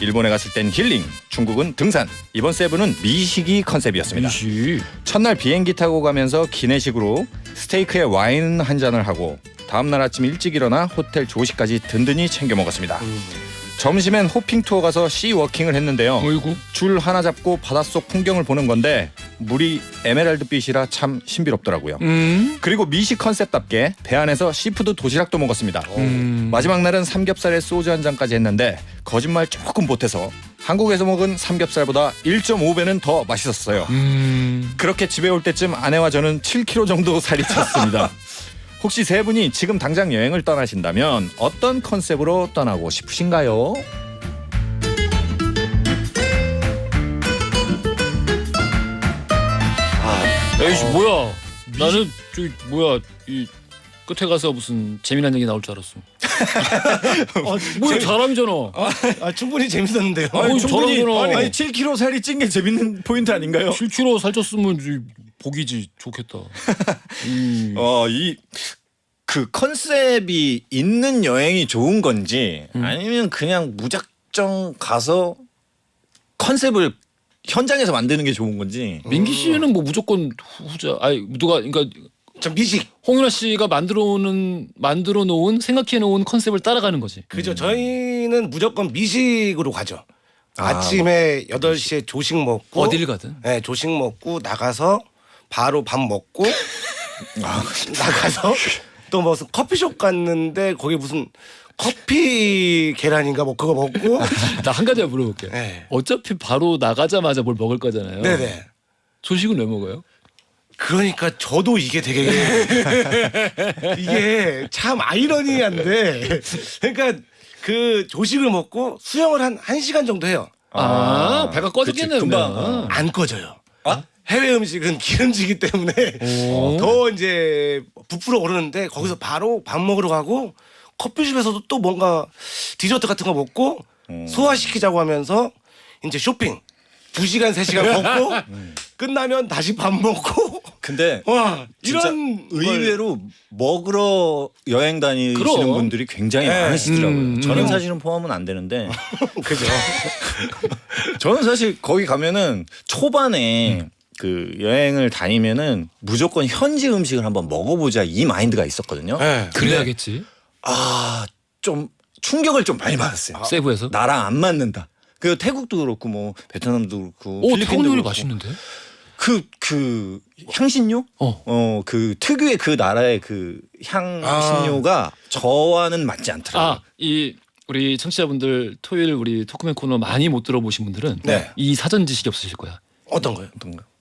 일본에 갔을 땐 힐링, 중국은 등산. 이번 세부는 미식이 컨셉이었습니다. 미식. 첫날 비행기 타고 가면서 기내식으로 스테이크에 와인 한 잔을 하고 다음날 아침 일찍 일어나 호텔 조식까지 든든히 챙겨 먹었습니다. 점심엔 호핑 투어 가서 시워킹을 했는데요. 어이구. 줄 하나 잡고 바닷속 풍경을 보는 건데 물이 에메랄드빛이라 참 신비롭더라고요. 그리고 미식 컨셉답게 배 안에서 시푸드 도시락도 먹었습니다. 마지막 날은 삼겹살에 소주 한 잔까지 했는데 거짓말 조금 보태서 한국에서 먹은 삼겹살보다 1.5배는 더 맛있었어요. 그렇게 집에 올 때쯤 아내와 저는 7kg 정도 살이 쪘습니다. 혹시 세 분이 지금 당장 여행을 떠나신다면 어떤 컨셉으로 떠나고 싶으신가요? 에이씨 뭐야? 나는 저기 뭐야 이 끝에 가서 무슨 재미난 얘기 나올 줄 알았어. 뭐야 사람이잖아. 충분히 재밌었는데요. 아니, 저러잖아. 아니 7kg 살이 찐 게 재밌는 포인트 아닌가요? 7kg 살쪘으면 이제 복이지 좋겠다. 이 그 컨셉이 있는 여행이 좋은 건지 아니면 그냥 무작정 가서 컨셉을 현장에서 만드는 게 좋은 건지. 민기 씨는 뭐 무조건 후자. 아니 누가 그러니까 저 미식. 홍윤아 씨가 만들어 놓은 생각해 놓은 컨셉을 따라가는 거지. 그죠. 저희는 무조건 미식으로 가죠. 아침에 8시에 조식 먹고 어딜 가든. 네, 조식 먹고 나가서 바로 밥 먹고 나가서 또 무슨 커피숍 갔는데 거기 무슨 커피 계란인가 뭐 그거 먹고 나 한 가지 물어볼게. 네. 어차피 바로 나가자마자 뭘 먹을 거잖아요. 네네. 조식은 왜 먹어요? 그러니까 저도 이게 되게 이게 참 아이러니한데 그러니까 그 조식을 먹고 수영을 한 1시간 정도 해요. 배가 꺼졌겠네. 그치, 금방. 안 꺼져요. 해외 음식은 기름지기 때문에 더 이제 부풀어 오르는데 거기서 바로 밥 먹으러 가고 커피숍에서도 또 뭔가 디저트 같은 거 먹고 소화시키자고 하면서 이제 쇼핑 2시간 3시간 걷고 끝나면 다시 밥 먹고 근데 와 진짜 이런 의외로 먹으러 여행 다니시는 그럼. 분들이 굉장히 네. 많으시더라고요. 저는 사실은 포함은 안 되는데 그죠. 저는 사실 거기 가면은 초반에 그 여행을 다니면은 무조건 현지 음식을 한번 먹어보자 이 마인드가 있었거든요. 네. 그래야겠지. 좀 충격을 좀 많이 받았어요. 세부에서. 나랑 안 맞는다. 그 태국도 그렇고 뭐 베트남도 그렇고 오, 필리핀도 태국 요리 그렇고. 맛있는데? 그 향신료? 그 특유의 그 나라의 그 향신료가 저와는 맞지 않더라고요. 이 우리 청취자분들 토요일 우리 토크맨 코너 많이 못 들어보신 분들은 네. 이 사전 지식이 없으실 거야. 어떤 거요?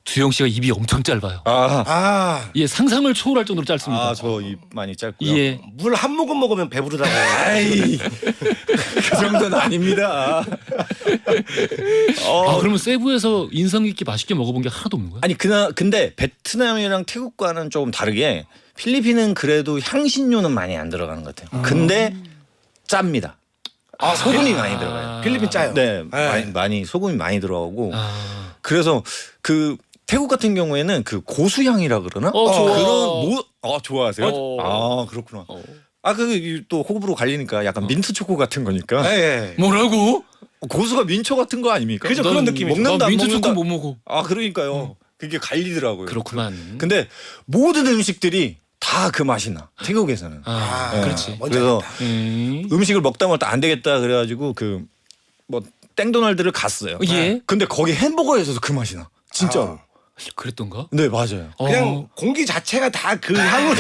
두영 씨가 입이 엄청 짧아요. 아, 상상을 초월할 정도로 짧습니다. 저 입 많이 짧고요. 예. 물 한 모금 먹으면 배부르다고. 아이 그 정도는 아닙니다. 그러면 세부에서 인상 깊게 맛있게 먹어본 게 하나도 없는 거야? 아니 근데 베트남이랑 태국과는 조금 다르게 필리핀은 그래도 향신료는 많이 안 들어가는 것 같아요. 근데 짭니다. 소금이 많이 들어가요. 필리핀 짜요. 네, 네. 많이 소금이 많이 들어가고 그래서 그 태국 같은 경우에는 그 고수향이라 그러나 좋아. 좋아하세요? 그렇구나. 그 또 호불호 갈리니까 약간 민트 초코 같은 거니까 네. 뭐라고? 고수가 민초 같은 거 아닙니까? 그죠, 그런 느낌이죠. 먹는다 나 민트 안 먹는다. 초코 못 먹어. 그러니까요. 그게 갈리더라고요. 그렇구만. 근데 모든 음식들이 다 그 맛이 나. 태국에서는. 아, 그렇지. 뭔지 그래서 알겠다. 음식을 먹다 먹다 안 되겠다 그래가지고 그 뭐 땡도날드를 갔어요. 예. 근데 거기 햄버거에서도 그 맛이 나. 진짜로. 그랬던가? 네 맞아요. 그냥 공기 자체가 다 그 향으로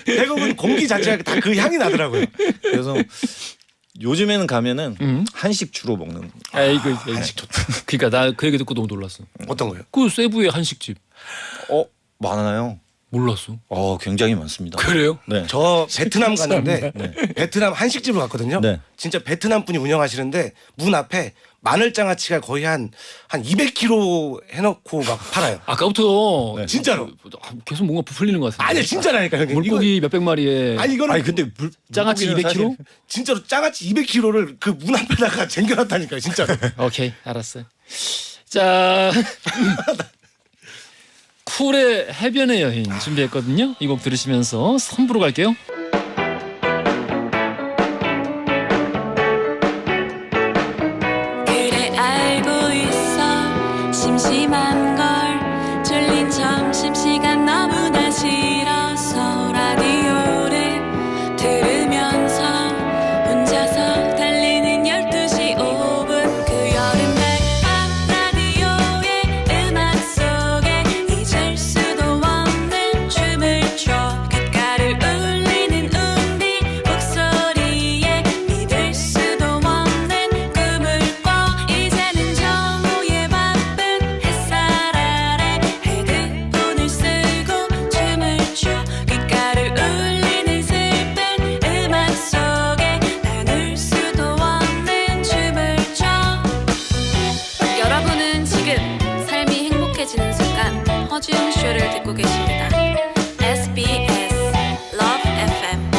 태국은 공기 자체가 다 그 향이 나더라고요. 그래서 요즘에는 가면은 한식 주로 먹는. 아이고 한식 좋다. 그러니까 나 그 얘기 듣고 너무 놀랐어. 어떤 거예요? 그 세부의 한식집 많아요. 몰랐어. 굉장히 많습니다. 그래요? 네. 저 베트남 갔는데 베트남 한식집을 갔거든요. 네. 진짜 베트남 분이 운영하시는데 문 앞에 마늘장아찌가 거의 한 200kg 해놓고 막 팔아요. 아까부터 네. 진짜로. 계속 뭔가 부풀리는 것 같은데. 아니 진짜라니까 형님. 물고기 몇백 마리에 아니 이거는 아니 근데 장아찌 물고기는 200kg? 진짜로 장아찌 200kg를 그 문 앞에다가 쟁겨놨다니까요. 진짜로. 오케이 알았어요. 자 쿨의 해변의 여인 준비했거든요. 이 곡 들으시면서 3부로 갈게요. 그래 알고 있어 심심한 걸 졸린 점심시간 너무나 싫어서 라디오를 들으면서 혼자서 달리는 12시 5분 그 여름날 밤 라디오의 음악 속에 잊을 수도 없는 춤을 춰 귓가를 울리는 우리 목소리에 믿을 수도 없는 꿈을 꿔 이제는 정오의 바쁜 햇살 아래 헤드폰을 쓰고 춤을 춰 귓가를 울리는 슬픈 음악 속에 나눌 수도 없는 춤을 춰 여러분은 지금 삶이 행복해지는 순간 허지웅 쇼를 듣고 계십니다. SBS Love FM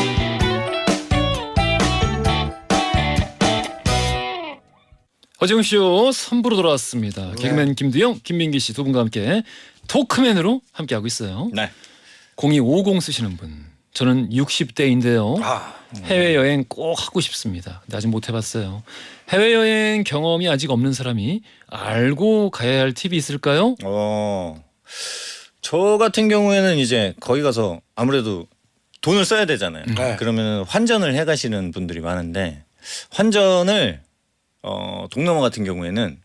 허지웅쇼 3부로 돌아왔습니다. 개그맨 김두영, 김민기 씨 두 분과 함께 토크맨으로 함께하고 있어요. 네. 0250 쓰시는 분. 저는 60대인데요. 아, 해외여행 꼭 하고 싶습니다. 근데 아직 못 해봤어요. 해외여행 경험이 아직 없는 사람이 알고 가야 할 팁이 있을까요? 저 같은 경우에는 이제 거기 가서 아무래도 돈을 써야 되잖아요. 네. 그러면 환전을 해 가시는 분들이 많은데 환전을 동남아 같은 경우에는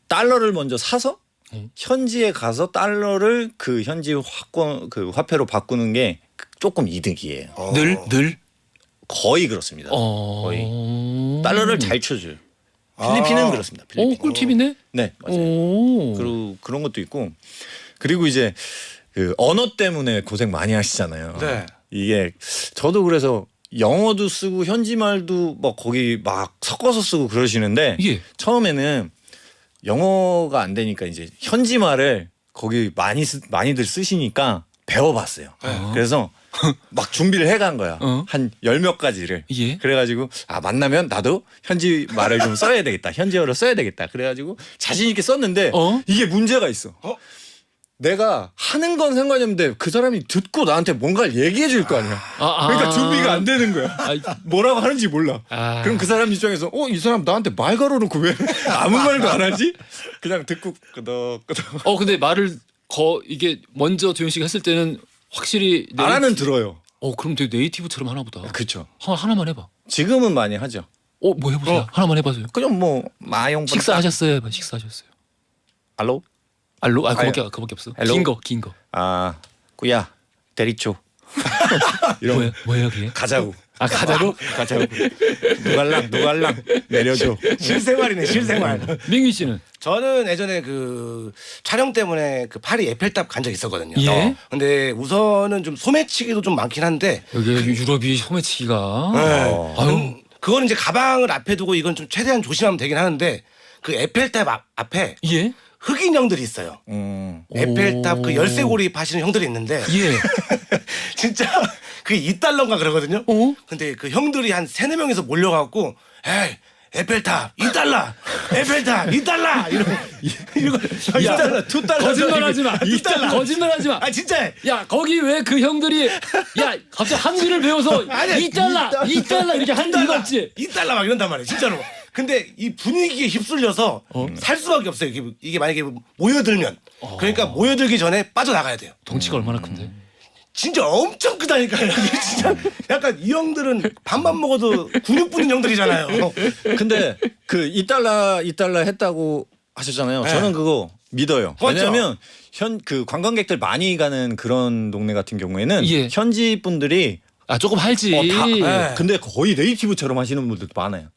달러를 먼저 사서 현지에 가서 달러를 그 현지 그 화폐로 바꾸는 게 조금 이득이에요. 늘? 거의 그렇습니다. 거의 달러를 잘 쳐줘요. 아. 필리핀은 그렇습니다. 필리핀. 꿀팁이네? 네, 맞아요. 오. 그리고 그런 것도 있고 그리고 이제 그 언어 때문에 고생 많이 하시잖아요. 네. 이게 저도 그래서 영어도 쓰고 현지 말도 뭐 거기 막 섞어서 쓰고 그러시는데 예. 처음에는 영어가 안 되니까 이제 현지 말을 거기 많이들 쓰시니까 배워봤어요. 그래서 막 준비를 해간 거야. 한 10몇 가지를. 예. 그래가지고 만나면 나도 현지 말을 좀 써야 되겠다. 현지어를 써야 되겠다. 그래가지고 자신 있게 썼는데 이게 문제가 있어. 내가 하는 건 상관이 없는데 그 사람이 듣고 나한테 뭔가를 얘기해 줄 거 아니야. 그러니까 준비가 안 되는 거야. 뭐라고 하는지 몰라. 그럼 그 사람 입장에서 이 사람 나한테 말 걸어놓고 왜 아무 말도 안 하지? 그냥 듣고 끄덕끄덕. 근데 말을 이게 먼저 두영 씨가 했을 때는 확실히 알아는 들어요. 그럼 되게 네이티브처럼 하나 보다. 그렇죠. 하나만 해봐. 지금은 많이 하죠. 뭐 해보세요. 하나만 해봐세요. 그냥 뭐 마용 식사하셨어요? 해봐. 식사하셨어요. 알로? 알로? 그거밖에 없어. 헬로? 긴 거. 꾸야 대리초. 이런 뭐예요 그게? 가자고. 가자고? 가자고. 노갈랑 내려줘. 실생활이네 실생활. 민기 씨는? 저는 예전에 그 촬영 때문에 그 파리 에펠탑 간 적 있었거든요. 예? 근데 우선은 좀 소매치기도 좀 많긴 한데 여기 유럽이 소매치기가. 네. 아유. 그거는 이제 가방을 앞에 두고 이건 좀 최대한 조심하면 되긴 하는데 그 에펠탑 앞에 예? 흑인 형들이 있어요. 에펠탑 그 열쇠고리 파시는 형들이 있는데 예. 진짜 그게 2달러인가 그러거든요. 근데 그 형들이 한 3-4명이서 몰려갖고 에이 에펠탑 2달러 에펠탑 2달러 이러고 2달러 2달러 거짓말하지 마. 2달러 거짓말하지 마. 진짜 야 거기 왜 그 형들이 갑자기 한글을 배워서 아니야, 2달러 이렇게 한 이유가 없지. 2달러 막 이런단 말이에요 진짜로. 근데 이 분위기에 휩쓸려서 살 수밖에 없어요. 이게 만약에 모여들면 그러니까 모여들기 전에 빠져나가야 돼요. 덩치가 얼마나 큰데? 진짜 엄청 크다니까요. 이게 진짜 약간 이 형들은 밥만 먹어도 근육 붙는 형들이잖아요. 근데 그 2달러 했다고 하셨잖아요. 네. 저는 그거 믿어요. 맞죠? 왜냐하면 그 관광객들 많이 가는 그런 동네 같은 경우에는 예. 현지 분들이 아 조금 할지. 네. 근데 거의 네이티브처럼 하시는 분들도 많아요.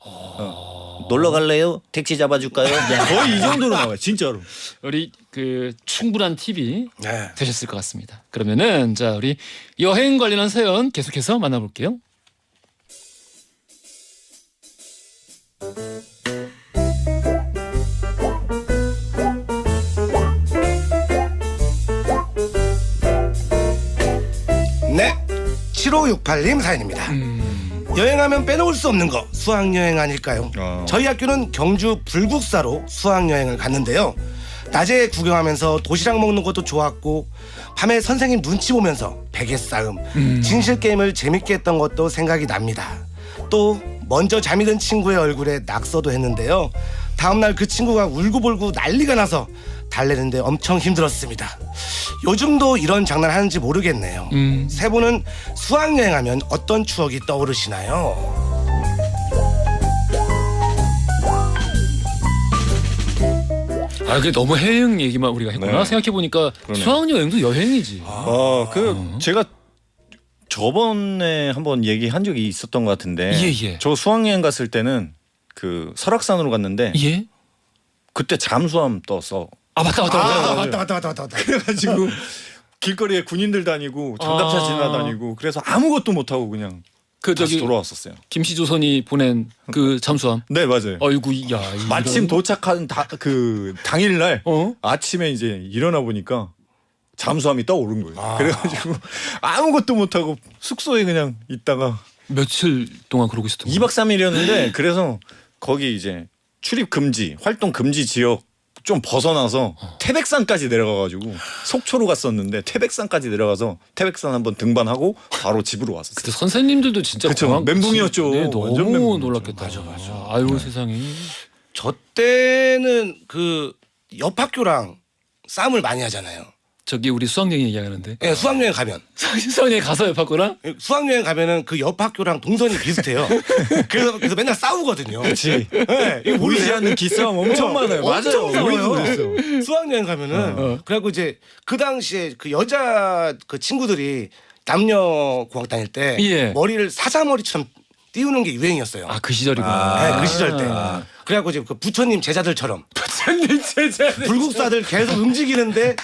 놀러 갈래요? 택시 잡아줄까요? 거의 이 정도로 나와요, 진짜로. 우리 그 충분한 팁이 네. 되셨을 것 같습니다. 그러면은 자 우리 여행 관련한 사연 계속해서 만나볼게요. 네, 7568님 사연입니다. 여행하면 빼놓을 수 없는 거 수학여행 아닐까요? 저희 학교는 경주 불국사로 수학여행을 갔는데요. 낮에 구경하면서 도시락 먹는 것도 좋았고 밤에 선생님 눈치 보면서 베개 싸움, 진실 게임을 재밌게 했던 것도 생각이 납니다. 또 먼저 잠이 든 친구의 얼굴에 낙서도 했는데요. 다음날 그 친구가 울고불고 난리가 나서 달래는데 엄청 힘들었습니다. 요즘도 이런 장난 하는지 모르겠네요. 세 분은 수학여행하면 어떤 추억이 떠오르시나요? 아 그게 너무 해외여행 얘기만 우리가 했구나. 네. 생각해 보니까 그러네. 수학여행도 여행이지. 제가 저번에 한번 얘기한 적이 있었던 것 같은데 예. 저 수학여행 갔을 때는 그 설악산으로 갔는데 예? 그때 잠수함 떴어. 아 맞다. 맞다. 그래가지고 길거리에 군인들 다니고 장갑차 지나다니고 그래서 아무것도 못하고 그냥 그 다시 저기 돌아왔었어요. 김시조선이 보낸 그 잠수함. 네 맞아요. 어이구 야. 마침 도착한 그 당일날 어? 아침에 이제 일어나 보니까 잠수함이 떠오른 거예요. 그래가지고 아무것도 못하고 숙소에 그냥 있다가 며칠 동안 그러고 있었던 거야? 2박 3일이었는데 그래서 거기 이제 출입 금지, 활동 금지 지역 좀 벗어나서 태백산까지 내려가가지고 속초로 갔었는데 태백산까지 내려가서 태백산 한번 등반하고 바로 집으로 왔었어요. 그때 선생님들도 진짜 그쵸, 공항- 멘붕이었죠. 네, 완전 너무 멘붕이었죠. 놀랐겠다. 맞아. 아유 세상에. 저 때는 그 옆 학교랑 싸움을 많이 하잖아요. 저기 우리 수학여행 얘기하는데 예, 수학여행 가면 수학여행 가서 옆학교랑 수학여행 가면은 그 옆 학교랑 동선이 비슷해요. 그래서 맨날 싸우거든요. 그렇지. 네, 이거 보이지 모르세요? 않는 기싸움 엄청 많아요. 엄청 맞아요. 우리도 싸워요. 그랬어요. 수학여행 가면은 그래갖고 이제 그 당시에 그 여자 그 친구들이 남녀 공학 다닐 때 예. 머리를 사자머리처럼 띄우는 게 유행이었어요. 아 그 시절이구나. 네, 그 시절 때. 그래갖고 이제 그 부처님 제자들처럼 부처님 제자들. 불국사들 계속 움직이는데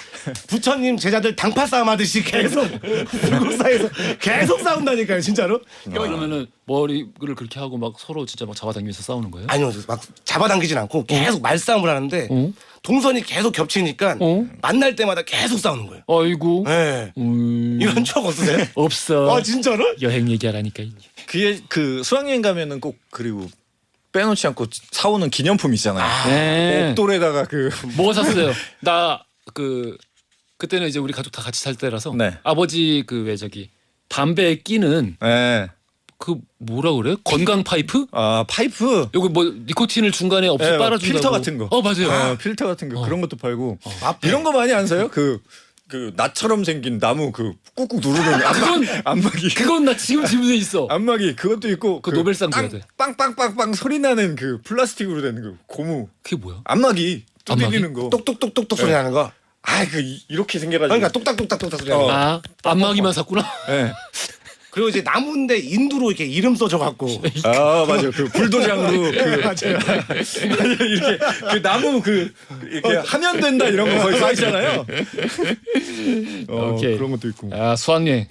부처님 제자들 당파 싸움 하듯이 계속 불국사에서 계속 싸운다니까요, 진짜로. 그러면은 머리를 그렇게 하고 막 서로 진짜 막 잡아당기면서 싸우는 거예요? 아니요, 막 잡아당기진 않고 계속 말싸움을 하는데 동선이 계속 겹치니까 만날 때마다 계속 싸우는 거예요. 아이고. 네. 이런 추억 없으세요? 없어. 아 진짜로? 여행 얘기하라니까. 그게 그 수학여행 가면은 꼭 그리고 빼놓지 않고 사오는 기념품 있잖아요. 네. 옥돌에다가 그 뭐 샀어요? 나 그때는 이제 우리 가족 다 같이 살 때라서 네. 아버지 그 왜 저기 담배에 끼는 네. 그 뭐라 그래? 건강 파이프? 아 파이프. 여기 뭐 니코틴을 중간에 없이 네, 빨아준다고. 필터 같은 거. 맞아요. 필터 같은 거 그런 것도 팔고 마페. 이런 거 많이 안 사요? 그 나처럼 생긴 나무 그 꾹꾹 누르는 안마기. 그건 나 지금 집에 있어. 안마기 그것도 있고 그 노벨상 줘야 돼. 빵빵빵빵 소리 나는 그 플라스틱으로 된 그 고무 그게 뭐야? 안마기 안마기? 두드리는 거. 똑똑똑똑똑 소리 나는 거. 아 그 이렇게 생겨가지고. 그러니까 똑딱똑딱똑딱 소리 나는 거. 아 안마기만 샀구나. 네. 그리고 이제 나무인데 인두로 이렇게 이름 써줘갖고. 아 맞아요. 그 불도장으로 그 맞아요. 이렇게 그 나무 그 이렇게 하면 된다 이런 거 거기 써 있잖아요. 오케이. 그런 것도 있고. 아 수학여행.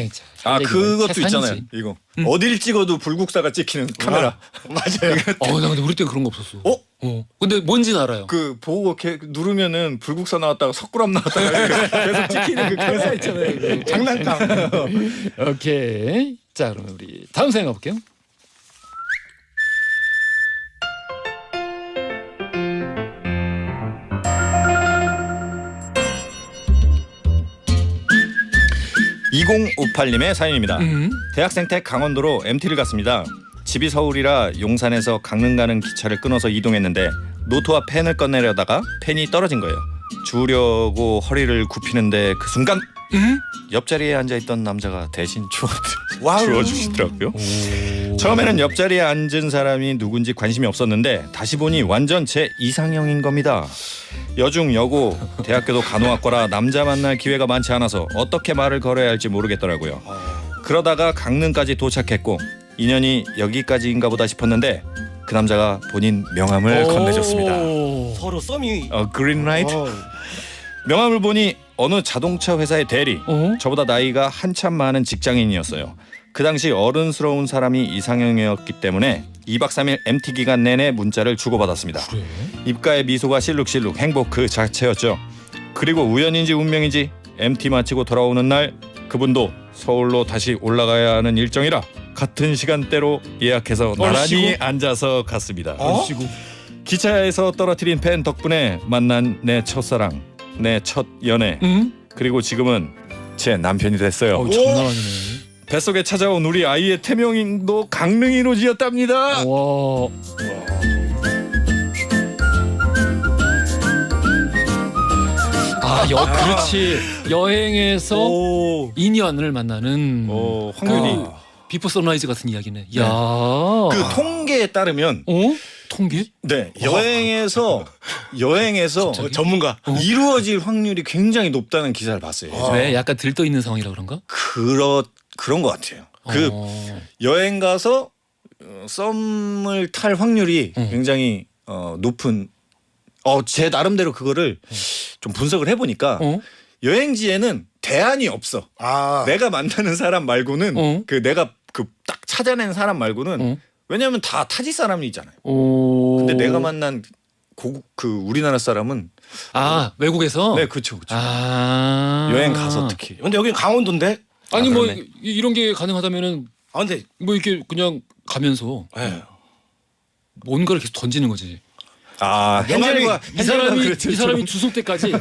자, 아 그것도 산이지. 있잖아요. 이거 어딜 찍어도 불국사가 찍히는 카메라. 맞아요. 나 근데 우리 때 그런 거 없었어. 어? 근데 뭔지는 알아요. 그 보고 이렇게 누르면은 불국사 나왔다가 석굴암 나왔다가 계속 찍히는 그 카메라 있잖아요. 장난감. 오케이. 자 그러면 우리 다음 사연 가볼게요. (2058님의) 사연입니다. 대학생 때 강원도로 MT를 갔습니다. 집이 서울이라 용산에서 강릉 가는 기차를 끊어서 이동했는데 노트와 펜을 꺼내려다가 펜이 떨어진 거예요. 주우려고 허리를 굽히는데 그 순간 옆자리에 앉아있던 남자가 대신 주워주시더라고요. 처음에는 옆자리에 앉은 사람이 누군지 관심이 없었는데 다시 보니 완전 제 이상형인 겁니다. 여중 여고 대학교도 간호학과라 남자 만날 기회가 많지 않아서 어떻게 말을 걸어야 할지 모르겠더라고요. 그러다가 강릉까지 도착했고 인연이 여기까지인가 보다 싶었는데 그 남자가 본인 명함을 건네줬습니다. 서로 썸이 그린라이트. 어. 명함을 보니 어느 자동차 회사의 대리. 어? 저보다 나이가 한참 많은 직장인이었어요. 그 당시 어른스러운 사람이 이상형이었기 때문에 2박 3일 MT 기간 내내 문자를 주고받았습니다. 그래? 입가에 미소가 실룩실룩 행복 그 자체였죠. 그리고 우연인지 운명인지 MT 마치고 돌아오는 날 그분도 서울로 다시 올라가야 하는 일정이라 같은 시간대로 예약해서 나란히 앉아서 갔습니다. 얼씨구. 기차에서 떨어뜨린 팬 덕분에 만난 내 첫사랑, 내 첫 연애, 응? 그리고 지금은 제 남편이 됐어요. 장난 아니네. 뱃속에 찾아온 우리 아이의 태명도 강릉이로 지었답니다. 와. 그렇지. 여행에서 인연을 만나는 확률이 그 비포 선라이즈 같은 이야기네. 야. 그 통계에 따르면 통계? 네 여행에서 갑자기? 전문가. 이루어질 확률이 굉장히 높다는 기사를 봤어요. 왜 약간 들떠 있는 상황이라 그런가? 그런 것 같아요. 그 여행 가서 썸을 탈 확률이 굉장히 높은. 제 나름대로 그거를 좀 분석을 해보니까 여행지에는 대안이 없어. 내가 만나는 사람 말고는 그 내가 그 딱 찾아낸 사람 말고는 왜냐하면 다 타지 사람이잖아요. 근데 내가 만난 그 우리나라 사람은 외국에서? 네 그렇죠. 여행 가서 특히. 근데 여기 강원도인데. 아니 뭐 그러네. 이런 게 가능하다면은 근데 뭐 이렇게 그냥 가면서 예. 뭔가를 계속 던지는 거지. 헨젤과 이 사람이 주소 때까지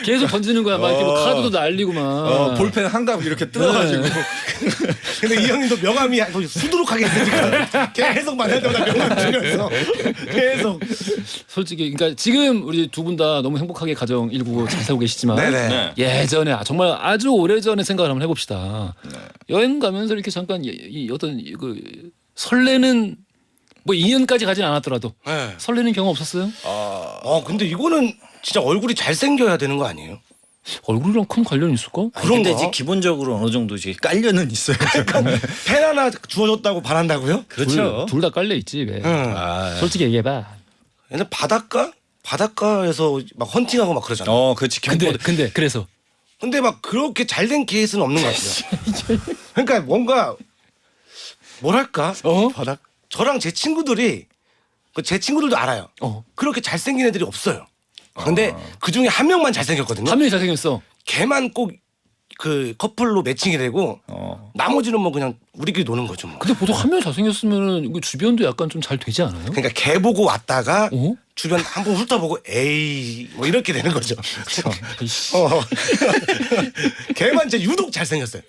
계속 던지는 거야. 막 이렇게 뭐 카드도 날리고 막. 볼펜 한갑 이렇게 뜯어가지고. 근데 이 형님도 명함이 거의 수두룩하게 있으니까 계속 만날 때마다 명함 주면서 계속. 솔직히 그러니까 지금 우리 두 분 다 너무 행복하게 가정 일구고 잘 살고 계시지만 네네. 예전에 정말 아주 오래전에 생각을 한번 해봅시다. 여행 가면서 이렇게 잠깐 이 어떤 그 설레는 뭐 2년까지 가진 않았더라도 네. 설레는 경험 없었어요? 근데 이거는 진짜 얼굴이 잘생겨야 되는 거 아니에요? 얼굴이랑 큰 관련이 있을까? 근데 이제 기본적으로 어느 정도 이제 깔려는 있어요. 펜 하나 주워줬다고 바란다고요? 그렇죠. 둘 다 깔려 있지 왜? 솔직히 얘기해봐. 옛날 바닷가에서 막 헌팅하고 막 그러잖아요. 그렇지. 근데 그래서 근데 막 그렇게 잘된 케이스는 없는 것 같아요. 그러니까 뭔가 뭐랄까? 바닥. 저랑 제 친구들이 제 친구들도 알아요. 그렇게 잘생긴 애들이 없어요. 근데 그 중에 한 명만 잘생겼거든요. 한 명이 잘생겼어. 걔만 꼭 그 커플로 매칭이 되고 나머지는 뭐 그냥 우리끼리 노는 거죠. 뭐. 근데 보통 한 명 잘생겼으면 이거 주변도 약간 좀 잘 되지 않아요? 그러니까 걔 보고 왔다가 주변 한번 훑어보고 에이 뭐 이렇게 되는 거죠. 걔만 이제 유독 잘생겼어요.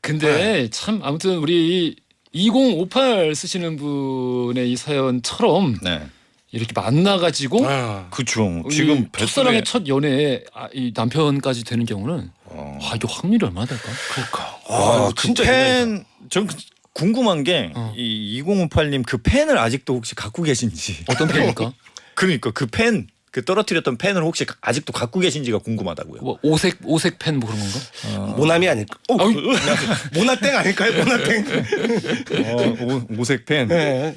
근데 참 아무튼 우리 2058 쓰시는 분의 이 사연처럼 이렇게 만나가지고 그쵸. 지금 첫사랑의 첫 연애에 이 남편까지 되는 경우는 이게 확률이 얼마나 될까? 그러니까. 진짜 전 궁금한 게 이 2058님 그 펜을 아직도 혹시 갖고 계신지. 어떤 펜입니까? 그러니까 그 펜, 그 떨어뜨렸던 펜을 혹시 아직도 갖고 계신지가 궁금하다고요. 뭐 오색 펜 뭐 그런 건가? 모나미 아닐까? 모나땡 아닐까요? 모나땡. 오색 펜. 네.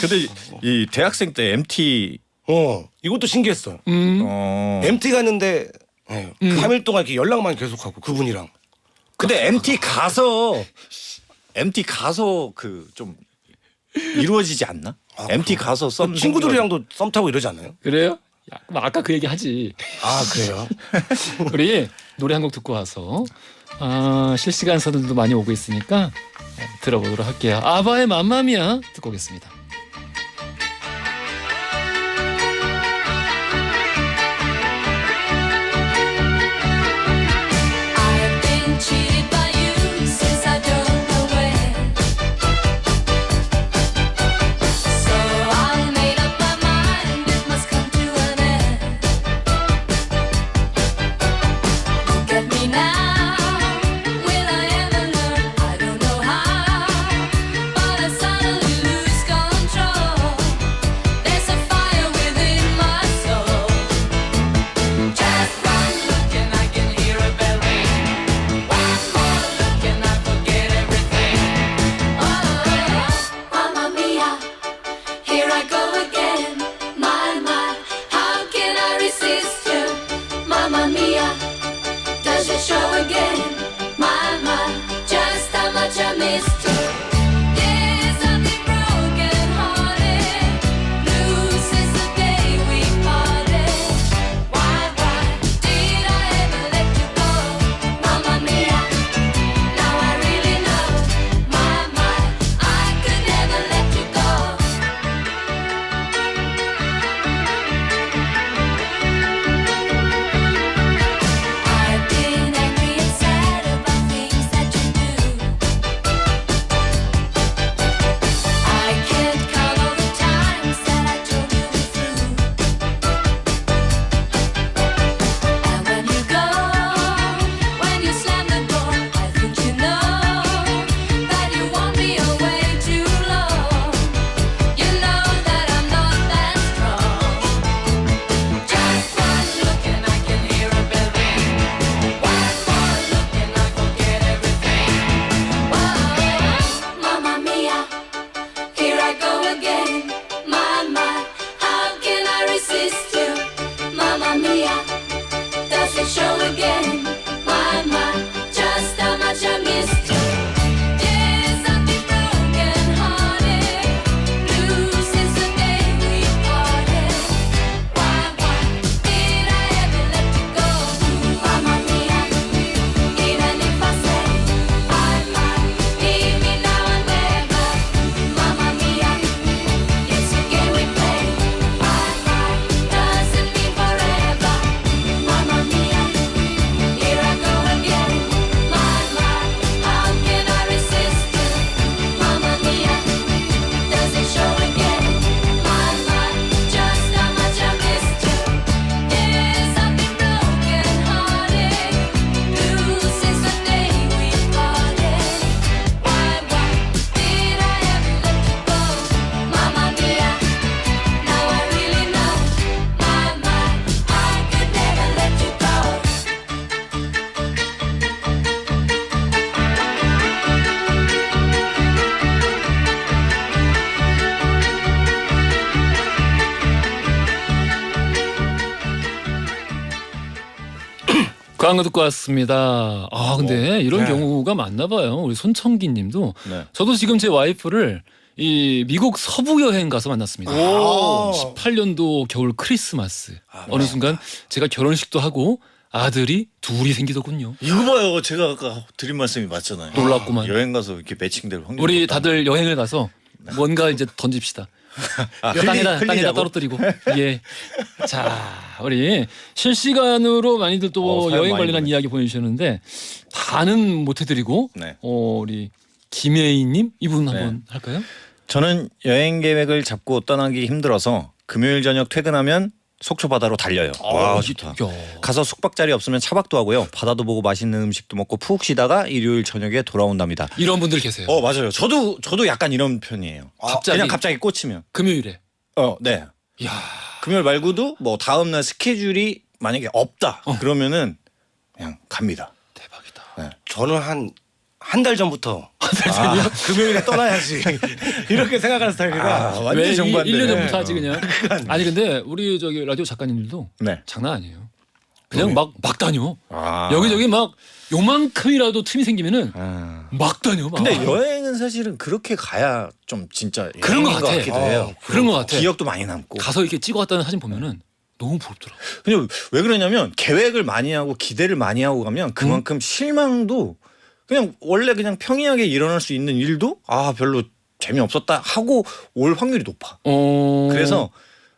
근데 이 대학생 때 MT 이것도 신기했어요. 음. MT 갔는데 3일 동안 이렇게 연락만 계속하고 그분이랑. 근데 MT 가서 그 좀 이루어지지 않나? MT 가서 썸 친구들이랑도 썸 타고 이러지 않아요? 그래요? 뭐 아까 그 얘기 하지. 그래요? 우리 노래 한 곡 듣고 와서 실시간 사연도 많이 오고 있으니까 들어보도록 할게요. 아바의 맘마미아 듣고 오겠습니다. I've been cheated by you since I don't know when. So I made up my mind it must come to an end. Look at me now, will I ever learn? I don't know how, but I suddenly lose control. again. My, just how much I missed you. Yes, I've been broken hearted, blue since the day we parted. Why did I ever let you go? Mamma mia, now I really know. My, I could never let you go. I've been angry and sad about things that you do. I can't count all the times that I told you we're through. And when you go, when you slam the door, I think you know that you won't be away too long. You know that I'm not that strong. Just one look and I can hear a bell ring. One more look and I forget everything. Whoa, Mamma mia, here I go again. My, how can I resist you? Mamma mia, does it show again? My, just how much I missed you. Yes, I've been broken hearted, blue since the day we parted. Why did I ever let you go? Mamma mia, even if I say I might, leave me now or never. Mamma mia, it's a game we play. Doesn't mean forever. Mamma mia, here I go again. My, how can I resist you? Mamma mia, does it show again? My, just how much I missed you. Yes, I've been broken hearted, blue since the day we parted. Why did I ever let you go? Mamma mia, now I really know. My, I could never let you go. 광고 듣고 왔습니다. 아 근데 이런 네. 경우가 많나 봐요. 우리 손청기님도 네. 저도 지금 제 와이프를 이 미국 서부 여행 가서 만났습니다. 오. 18년도 겨울 크리스마스. 어느 순간 제가 결혼식도 하고 아들이 둘이 생기더군요. 이거 봐요. 제가 아까 드린 말씀이 맞잖아요. 놀랍구만. 여행 가서 이렇게 매칭될 확률이 우리 높다. 다들 여행을 가서 뭔가 이제 던집시다. 아, 땅에다 흘리자고? 떨어뜨리고. 예. 자, 우리 실시간으로 많이들 또 사연 여행 많이 관련한 보내. 이야기 보내주셨는데 다는 못 해드리고 네. 우리 김혜인님 이분 네. 한번 할까요? 저는 여행 계획을 잡고 떠나기 힘들어서 금요일 저녁 퇴근하면 속초 바다로 달려요. 와 좋다. 야. 가서 숙박 자리 없으면 차박도 하고요. 바다도 보고 맛있는 음식도 먹고 푹 쉬다가 일요일 저녁에 돌아온답니다. 이런 분들 계세요. 맞아요. 저도 약간 이런 편이에요. 갑자기? 그냥 갑자기 꽂히면. 금요일에. 네. 야. 금요일 말고도 뭐 다음 날 스케줄이 만약에 없다. 그러면은 그냥 갑니다. 대박이다. 저는 한 달 전부터 금요일에 떠나야지 이렇게 생각하는 스타일이라 완전 왜 정반대네. 1년 전부터 하지 그냥. 아니 근데 우리 저기 라디오 작가님들도 네. 장난 아니에요. 그냥 막 다녀. 아. 여기저기 막 요만큼이라도 틈이 생기면은 아. 막 다녀. 막. 근데 여행은 사실은 그렇게 가야 좀 진짜 그런 것 여행인 같아. 같기도 해요. 그런 것 같아. 기억도 많이 남고. 가서 이렇게 찍어왔다는 사진 보면은 너무 부럽더라고. 근데 왜 그러냐면 계획을 많이 하고 기대를 많이 하고 가면 그만큼 실망도 그냥 원래 그냥 평이하게 일어날 수 있는 일도 별로 재미없었다 하고 올 확률이 높아. 그래서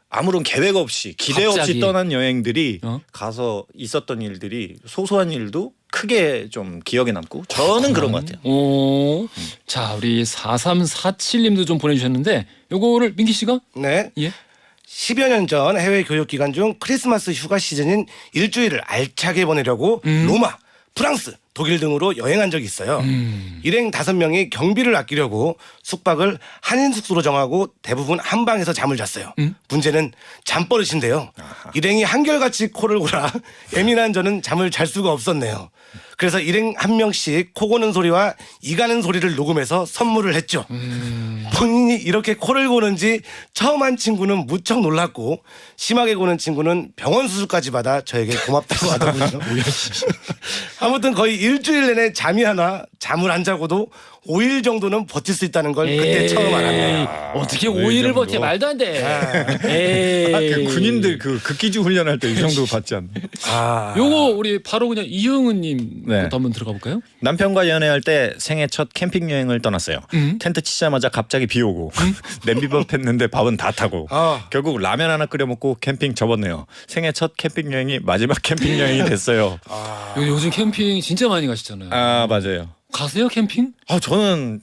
아무런 계획 없이 기대 갑자기. 없이 떠난 여행들이 어? 가서 있었던 일들이 소소한 일도 크게 좀 기억에 남고 저는 그런 것 같아요. 자, 우리 4347님도 좀 보내주셨는데 요거를 민기 씨가 네. 예. 10여 년 전 해외 교육 기간 중 크리스마스 휴가 시즌인 일주일을 알차게 보내려고 로마, 프랑스, 독일 등으로 여행한 적이 있어요. 일행 5명이 경비를 아끼려고 숙박을 한인 숙소로 정하고 대부분 한 방에서 잠을 잤어요. 문제는 잠버릇인데요. 일행이 한결같이 코를 골아 예민한 저는 잠을 잘 수가 없었네요. 그래서 일행 한 명씩 코 고는 소리와 이 가는 소리를 녹음해서 선물을 했죠. 본인이 이렇게 코를 고는지 처음 한 친구는 무척 놀랐고 심하게 고는 친구는 병원 수술까지 받아 저에게 고맙다고 하더군요. 아무튼 거의 일주일 내내 잠이 안 와 잠을 안 자고도 5일 정도는 버틸 수 있다는 걸 그때 처음 알았네요. 어떻게 5일을 버텨? 말도 안 돼. 에이. 그 군인들 그 극기주 훈련할 때 이 정도 받지 않나? 요거 우리 바로 그냥 이흥은님 네. 것도 한번 들어가 볼까요? 남편과 연애할 때 생애 첫 캠핑 여행을 떠났어요. 텐트 치자마자 갑자기 비 오고 냄비밥 했는데 밥은 다 타고 결국 라면 하나 끓여 먹고 캠핑 접었네요. 생애 첫 캠핑 여행이 마지막 캠핑 여행이 됐어요. 요즘 캠핑 진짜 많이 가시잖아요. 아 맞아요. 가세요 캠핑? 저는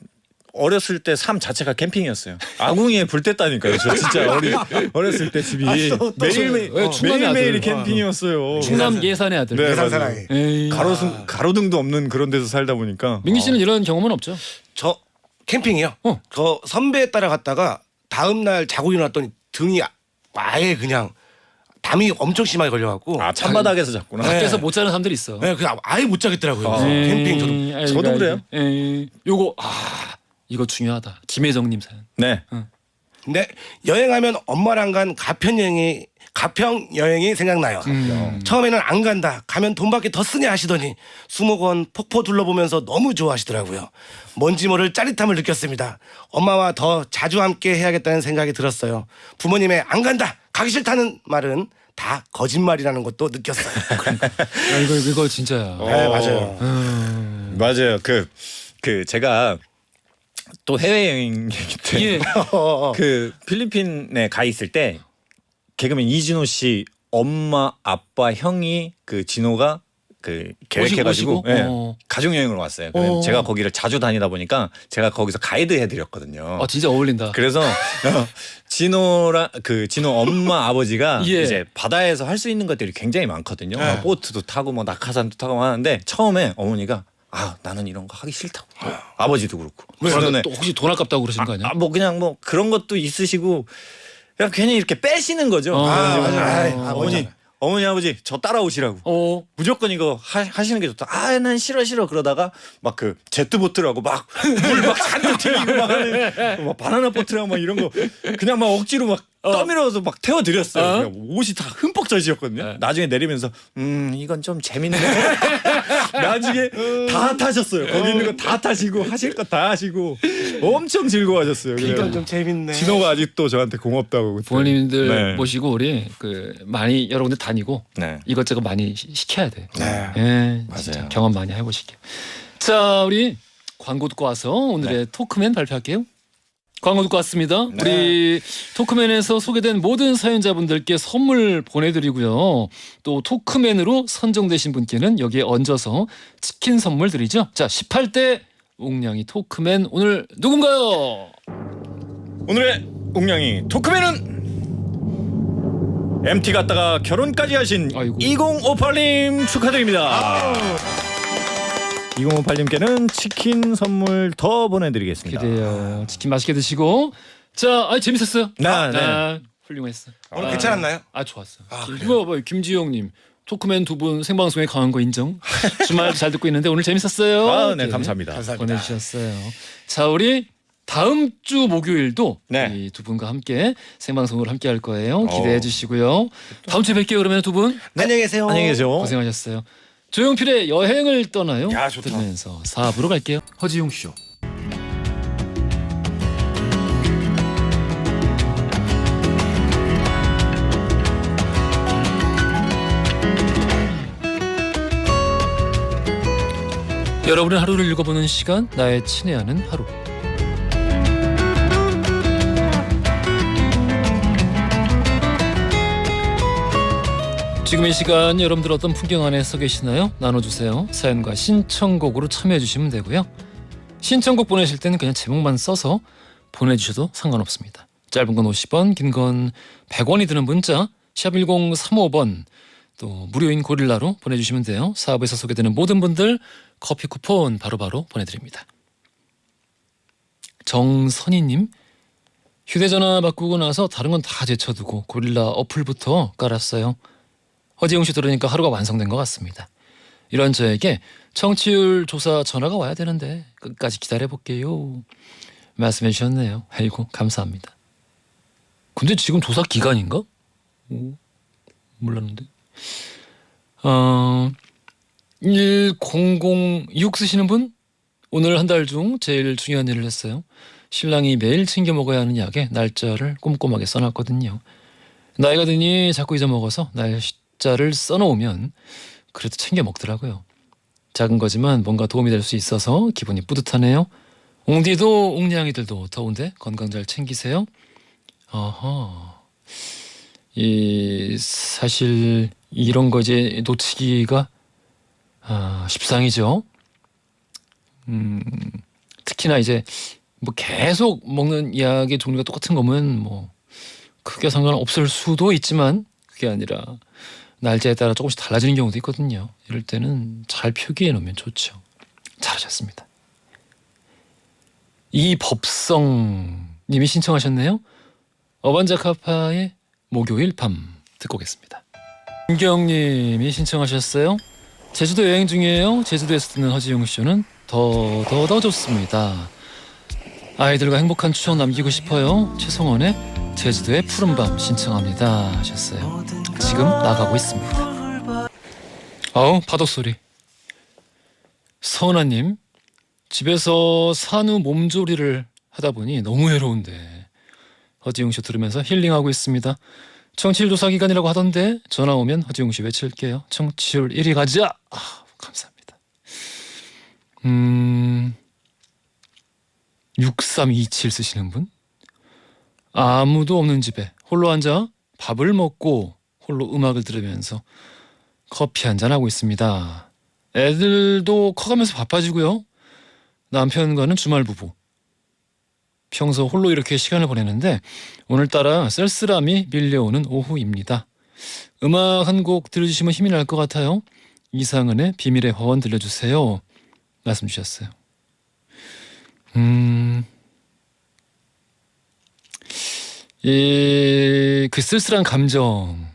어렸을 때 삶 자체가 캠핑이었어요. 아궁이에 불 뗐다니까요. 저 진짜 어렸을 때 집이 매일매일이 캠핑이었어요. 충남 예산의 아들. 네, 예산 맞아요. 사나이. 에이. 가로등도 없는 그런 데서 살다 보니까 민기 씨는 이런 경험은 없죠? 저 캠핑이요. 저 선배 따라 갔다가 다음 날 자고 일어났더니 등이 아예 그냥 담이 엄청 심하게 걸려갖고. 찬바닥에서 잤구나. 밖에서 못 자는 사람들이 있어. 네, 그냥 아예 못 자겠더라고요. 캠핑 저도 그래요. 요거 이거 중요하다. 김혜정님 사연. 네. 근데 여행하면 엄마랑 간 가평 여행이 생각나요. 처음에는 안 간다. 가면 돈밖에 더 쓰냐 하시더니 수목원 폭포 둘러보면서 너무 좋아하시더라고요. 뭔지 모를 짜릿함을 느꼈습니다. 엄마와 더 자주 함께 해야겠다는 생각이 들었어요. 부모님의 안 간다, 가기 싫다는 말은 다 거짓말이라는 것도 느꼈어요. 이거 진짜야. 네, 맞아요. 맞아요. 그 제가 또 해외 여행 얘기 때 예. 그 필리핀에 가 있을 때 개그맨 이진호 씨 엄마 아빠 형이 그 진호가 그 계획해가지고 오시고? 가족 여행으로 왔어요. 그래서 제가 거기를 자주 다니다 보니까 제가 거기서 가이드 해드렸거든요. 진짜 어울린다. 그래서 진호 엄마 아버지가 예. 이제 바다에서 할 수 있는 것들이 굉장히 많거든요. 보트도 타고 뭐 낙하산도 타고 하는데 처음에 어머니가 나는 이런 거 하기 싫다고. 아버지도 그렇고. 그러면 또 혹시 돈 아깝다고 그러시는 거 아니야? 뭐 그냥 뭐 그런 것도 있으시고 그냥 괜히 이렇게 빼시는 거죠. 그래가지고 어머니 아버지 저 따라오시라고. 무조건 이거 하시는 게 좋다. 난 싫어 그러다가 막 그 제트보트라고 막 물 막 잔뜩 튀기고 막 하는 막 바나나 보트라고 막 이런 거 그냥 막 억지로 막 떠밀어서 막 태워드렸어요. 그냥 옷이 다 흠뻑 젖으셨거든요. 나중에 내리면서 이건 좀 재밌네. 나중에 다 타셨어요. 거기 있는 거 다 타시고 하실 거 다 하시고 엄청 즐거워하셨어요. 이건 좀 재밌네. 진호가 아직도 저한테 고맙다고. 그때. 부모님들 네. 모시고 우리 많이 여러 군데 다니고 네. 이것저것 많이 시켜야 돼. 네. 예, 맞아요. 진짜 경험 많이 해보시게요. 자, 우리 광고 듣고 와서 오늘의 토크맨 발표할게요. 광고 듣고 왔습니다. 우리 토크맨에서 소개된 모든 사연자분들께 선물 보내드리고요. 또 토크맨으로 선정되신 분께는 여기에 얹어서 치킨 선물 드리죠. 자, 18대 웅냥이 토크맨 오늘 누군가요? 오늘의 웅냥이 토크맨은 MT 갔다가 결혼까지 하신 아이고. 2058님 축하드립니다. 2058님께는 치킨 선물 더 보내드리겠습니다. 기대요. 치킨 맛있게 드시고. 자, 재밌었어요. 네. 훌륭했어. 오늘 괜찮았나요? 좋았어. 이거 봐요, 김지영님. 토크맨 두 분 생방송에 강한 거 인정. 주말 잘 듣고 있는데 오늘 재밌었어요. 네, 이렇게 감사합니다. 보내주셨어요. 자, 우리 다음 주 목요일도 네. 이 두 분과 함께 생방송으로 함께 할 거예요. 기대해 주시고요. 다음 주에 뵐게요. 그러면 두 분 안녕히 계세요. 안녕히 계세요. 고생하셨어요. 조용필의 여행을 떠나요. 야, 좋다. 들으면서 4부로 갈게요. 허지용 쇼. 여러분의 하루를 읽어보는 시간, 나의 친애하는 하루. 지금 이 시간 여러분들 어떤 풍경 안에 서 계시나요? 나눠주세요. 사연과 신청곡으로 참여해주시면 되고요. 신청곡 보내실 때는 그냥 제목만 써서 보내주셔도 상관없습니다. 짧은 건 50원, 긴 건 100원이 드는 문자 샵 1035번, 또 무료인 고릴라로 보내주시면 돼요. 사업에서 소개되는 모든 분들 커피 쿠폰 바로바로 보내드립니다. 정선희님, 휴대전화 바꾸고 나서 다른 건 다 제쳐두고 고릴라 어플부터 깔았어요. 허지웅 씨 들으니까 하루가 완성된 것 같습니다. 이런 저에게 청취율 조사 전화가 와야 되는데 끝까지 기다려볼게요. 말씀해 주셨네요. 아이고 감사합니다. 근데 지금 조사 기간인가? 몰랐는데. 1006 쓰시는 분? 오늘 한 달 중 제일 중요한 일을 했어요. 신랑이 매일 챙겨 먹어야 하는 약에 날짜를 꼼꼼하게 써놨거든요. 나이가 드니 자꾸 잊어먹어서 날짜를 써놓으면 그래도 챙겨 먹더라고요. 작은 거지만 뭔가 도움이 될 수 있어서 기분이 뿌듯하네요. 옹디도 옹냥이들도 더운데 건강 잘 챙기세요. 어허. 사실 이런 거 이제 놓치기가 십상이죠. 특히나 이제 뭐 계속 먹는 약의 종류가 똑같은 거면 뭐 크게 상관없을 수도 있지만 그게 아니라 날짜에 따라 조금씩 달라지는 경우도 있거든요. 이럴 때는 잘 표기해 놓으면 좋죠. 잘하셨습니다. 이법성 님이 신청하셨네요. 어반자카파의 목요일 밤 듣고 오겠습니다. 김경님이 신청하셨어요. 제주도 여행 중이에요. 제주도에서 듣는 허지용 쇼는 더 좋습니다. 아이들과 행복한 추억 남기고 싶어요. 최성원의 제주도의 푸른밤 신청합니다 하셨어요. 지금 나가고 있습니다. 아우 파도 소리. 서은아님, 집에서 산후 몸조리를 하다 보니 너무 외로운데 허지웅씨 들으면서 힐링하고 있습니다. 청취율 조사 기간이라고 하던데 전화 오면 허지웅씨 외칠게요. 청취율 1위 가자. 감사합니다. 6327 쓰시는 분? 아무도 없는 집에 홀로 앉아 밥을 먹고 홀로 음악을 들으면서 커피 한잔 하고 있습니다. 애들도 커가면서 바빠지고요. 남편과는 주말 부부. 평소 홀로 이렇게 시간을 보내는데 오늘따라 쓸쓸함이 밀려오는 오후입니다. 음악 한 곡 들려주시면 힘이 날 것 같아요. 이상은의 비밀의 화원 들려주세요 말씀 주셨어요. 그 쓸쓸한 감정